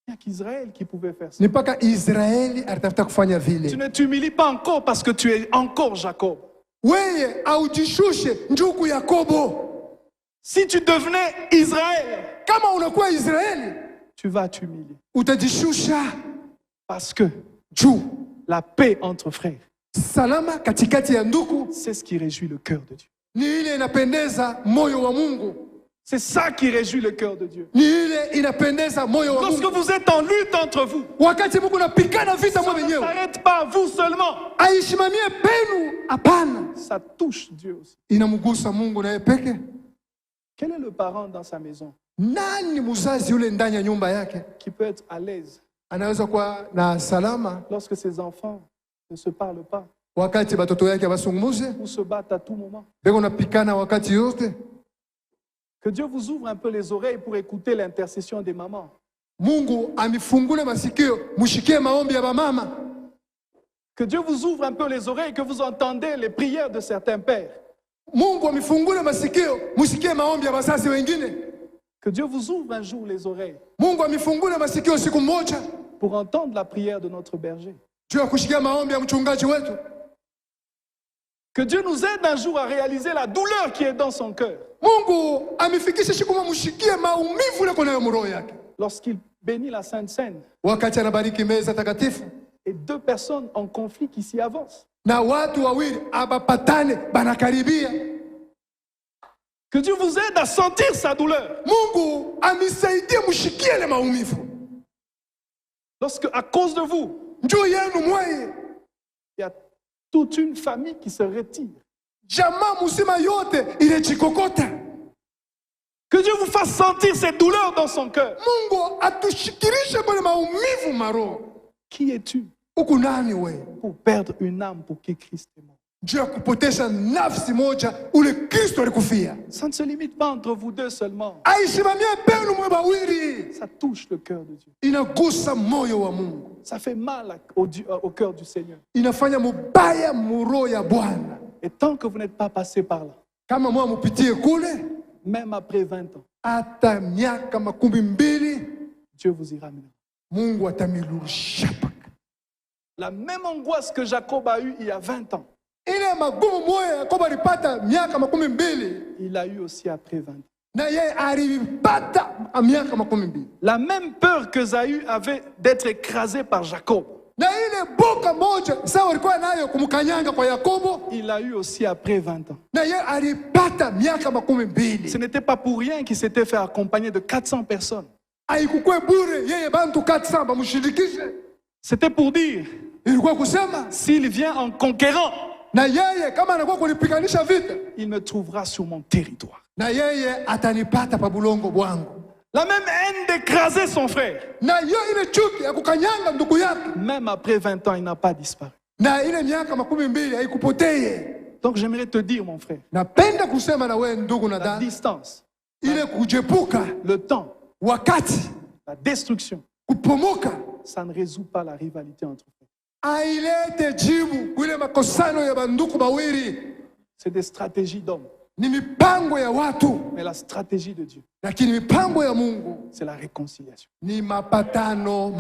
Il n'y a qu'Israël qui pouvait faire ça. ni mpaka Israeli alitafuta kufanya Tu vile. ne t'humilies pas encore parce que tu es encore Jacob. Weye aujishushe njugu Yakobo. Si tu devenais Israël, Kama unakuwa Israeli, tu vas t'humilier. utajishusha Parce que juu. la paix entre frères, Salama katikati ya ndugu c'est ce qui réjouit le cœur de Dieu. ni ile inapendeza moyo wa Mungu, C'est ça qui réjouit le cœur de Dieu. ni ile inapendeza moyo wa Lorsque Mungu. vous êtes en lutte entre vous, Wakati Mungu napigana vita ça mwa ne wenyewe, s'arrête pas à vous seulement. aishimamie penu, hapana, Ça touche Dieu aussi. inamgusa Mungu naye peke. Quel est le parent dans sa maison Nani muzazi yule ndani ya nyumba yake qui peut être à l'aise anaweza kuwa na salama lorsque ses enfants ne se parlent pas wakati batoto yake basungumuze, ou se battent à tout moment? beko napikana wakati yote? Que Dieu vous ouvre un peu les oreilles pour écouter l'intercession des mamans. Mungu anifungule masikio mushikie maombi ya mama. Que Dieu vous ouvre un peu les oreilles, que vous entendez les prières de certains pères. Mungu amifungule masikio mushikie maombi ya wazazi wengine. Que Dieu vous ouvre un jour les oreilles. Mungu amifungule masikio siku moja pour entendre la prière de notre berger. juu ya kushikia maombi ya mchungaji wetu. Que Dieu nous aide un jour à réaliser la douleur qui est dans son cœur. Mungu amifikishe siku moja mushikie maumivu yako nayo mroho yake. Lorsqu'il bénit la Sainte Seine. Wakati anabariki meza takatifu. Et deux personnes en conflit qui s'y avancent. Na watu wawili abapatane banakaribia. Que Dieu vous aide à sentir sa douleur. Mungu amisaidie mushikie le maumivu. Lorsque à cause de vous, njoo yenu mwaye, il y a toute une famille qui se retire. Jamaa musima yote ilechikokota. Que Dieu vous fasse sentir cette douleur dans son cœur. Mungu atushikirishe bale maumivu maroho. Qui es-tu? Uko nani wewe? Pour perdre une âme pour qui Christ est mort. Juu ya kupotesha nafsi moja ule Kristo alikufia. Ça ne se limite pas entre vous deux seulement. Aisimamie penu mwe bawili. Ça touche le cœur de Dieu. Inagusa moyo wa Mungu. Ça fait mal au cœur du Seigneur. Inafanya mubaya muro ya Bwana. Et tant que vous n'êtes pas passé par là, kama mwa mupitie kule, même après 20 ans, hata miaka 12, Dieu vous y ramènera. Mungu atamilurusha. La même angoisse que Jacob a eue il y a 20 ans, ile magumu moyo Yakobo alipata miaka 12, il a eu aussi après 20 ans. Na yeye alipata miaka 12. La même peur que Esaü avait d'être écrasé par Jacob, na ile boka moja sawa alikuwa nayo kumkanyanga kwa Yakobo, il a eu aussi après 20 ans. Na yeye alipata miaka 12. Ce n'était pas pour rien qu'il s'était fait accompagner de 400 personnes. Haikukwe bure yeye bantu 400 bamshirikishe. C'était pour dire, ilikuwa kusema s'il vient en conquérant, na yeye kama anakuwa kulipiganisha vita, il me trouvera sur mon territoire. Na yeye atanipata pa bulongo bwangu. La même haine d'écraser son frère. Na yo ile chuki ya kukanyanga ndugu yake. Même après 20 ans, il n'a pas disparu. Na ile miaka 12 haikupotee. Donc j'aimerais te dire, mon frère, napenda kusema na wewe ndugu na dada, la distance, ile kujepuka, le temps, wakati, la destruction, kupomoka, ça ne résout pas la rivalité entre frères. Ailete jibu kule makosano ya banduku bawili. C'est des stratégies d'hommes. Ni mipango ya watu. Mais la stratégie de Dieu, lakini mipango ya Mungu, c'est la réconciliation. Ni mapatano.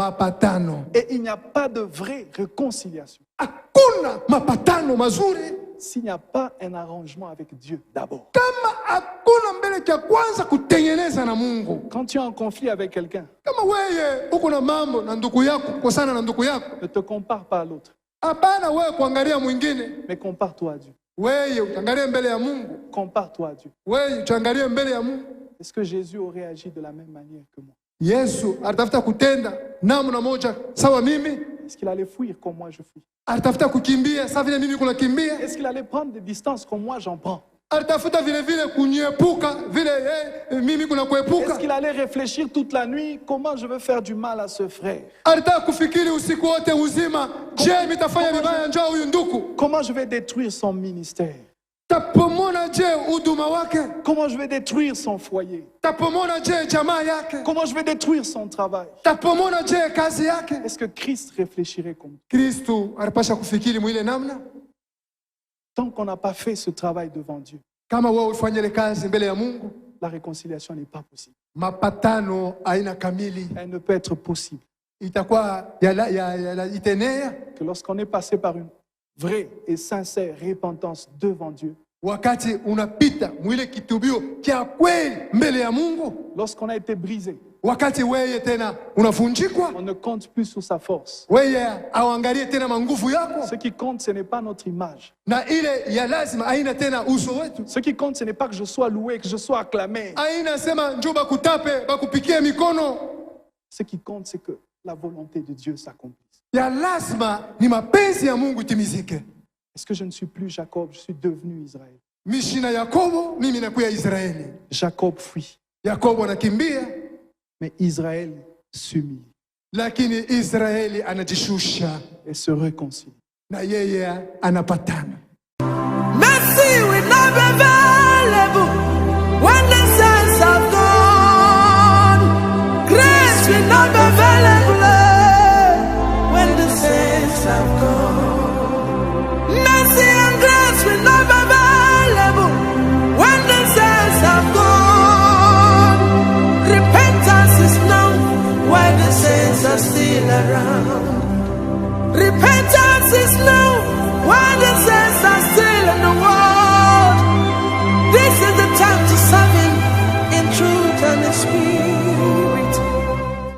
Et il n'y a pas de vraie réconciliation. Hakuna mapatano mazuri s'il n'y a pas un arrangement avec Dieu d'abord. Kama hakuna mbele cha kwanza kutengeneza na Mungu. Quand tu es en conflit avec quelqu'un, kama wewe uko na mambo na ndugu yako, kukosana na ndugu yako, ne te compare pas à l'autre. Hapana wewe kuangalia mwingine, mais compare-toi à Dieu. Wewe utangalie mbele ya Mungu. Compare-toi à Dieu. Wewe utangalie mbele ya Mungu. Est-ce que Jésus aurait agi de la même manière que moi? Yesu alitafuta kutenda namna moja sawa mimi? Est-ce qu'il allait fuir comme moi je fuis? Alitafuta kukimbia sawa vile mimi kunakimbia? Est-ce qu'il allait prendre des distances comme moi j'en prends? Alitafuta vile vile kuniepuka vile mimi kuna kuepuka? Est-ce qu'il allait réfléchir toute la nuit comment je veux faire du mal à ce frère? Alitaka kufikiri usiku wote uzima, je mitafanya vibaya njoo huyu ndugu? Comment je vais détruire son ministère? Tapomona je huduma wake? Comment je vais détruire son foyer? Tapomona je jamaa yake? Comment je vais détruire son travail? Tapomona je kazi yake? Est-ce que Christ réfléchirait comme Kristo alipasha kufikiri mwile namna? Tant qu'on n'a pas fait ce travail devant Dieu, kama wewe ufanye kazi mbele ya Mungu, la réconciliation n'est pas possible. Mapatano haina kamili. Elle ne peut être possible. Itakuwa itenea que lorsqu'on est passé par une vraie et sincère repentance devant Dieu, wakati unapita mwile kitubio kia kweli mbele ya Mungu, lorsqu'on a été brisé, wakati wewe tena unavunjikwa, on ne compte plus sur sa force. Wewe auangalie tena manguvu yako. Ce qui compte, ce n'est pas notre image. Na ile ya lazima haina tena uso wetu. Ce qui compte, ce n'est pas que je sois loué, que je sois acclamé. Haina sema njoo bakutape, bakupikie mikono. Ce qui compte, c'est que la volonté de Dieu s'accomplisse. Ya lazima ni mapenzi ya Mungu timizike. Est-ce que je ne suis plus Jacob, je suis devenu Israël? Mishina Yakobo, mimi nakuya Israeli. Jacob fuit. Yakobo anakimbia, mais Israël s'humilie. Lakini Israeli anajishusha et se réconcilie. Na yeye anapatana. Merci, we love you.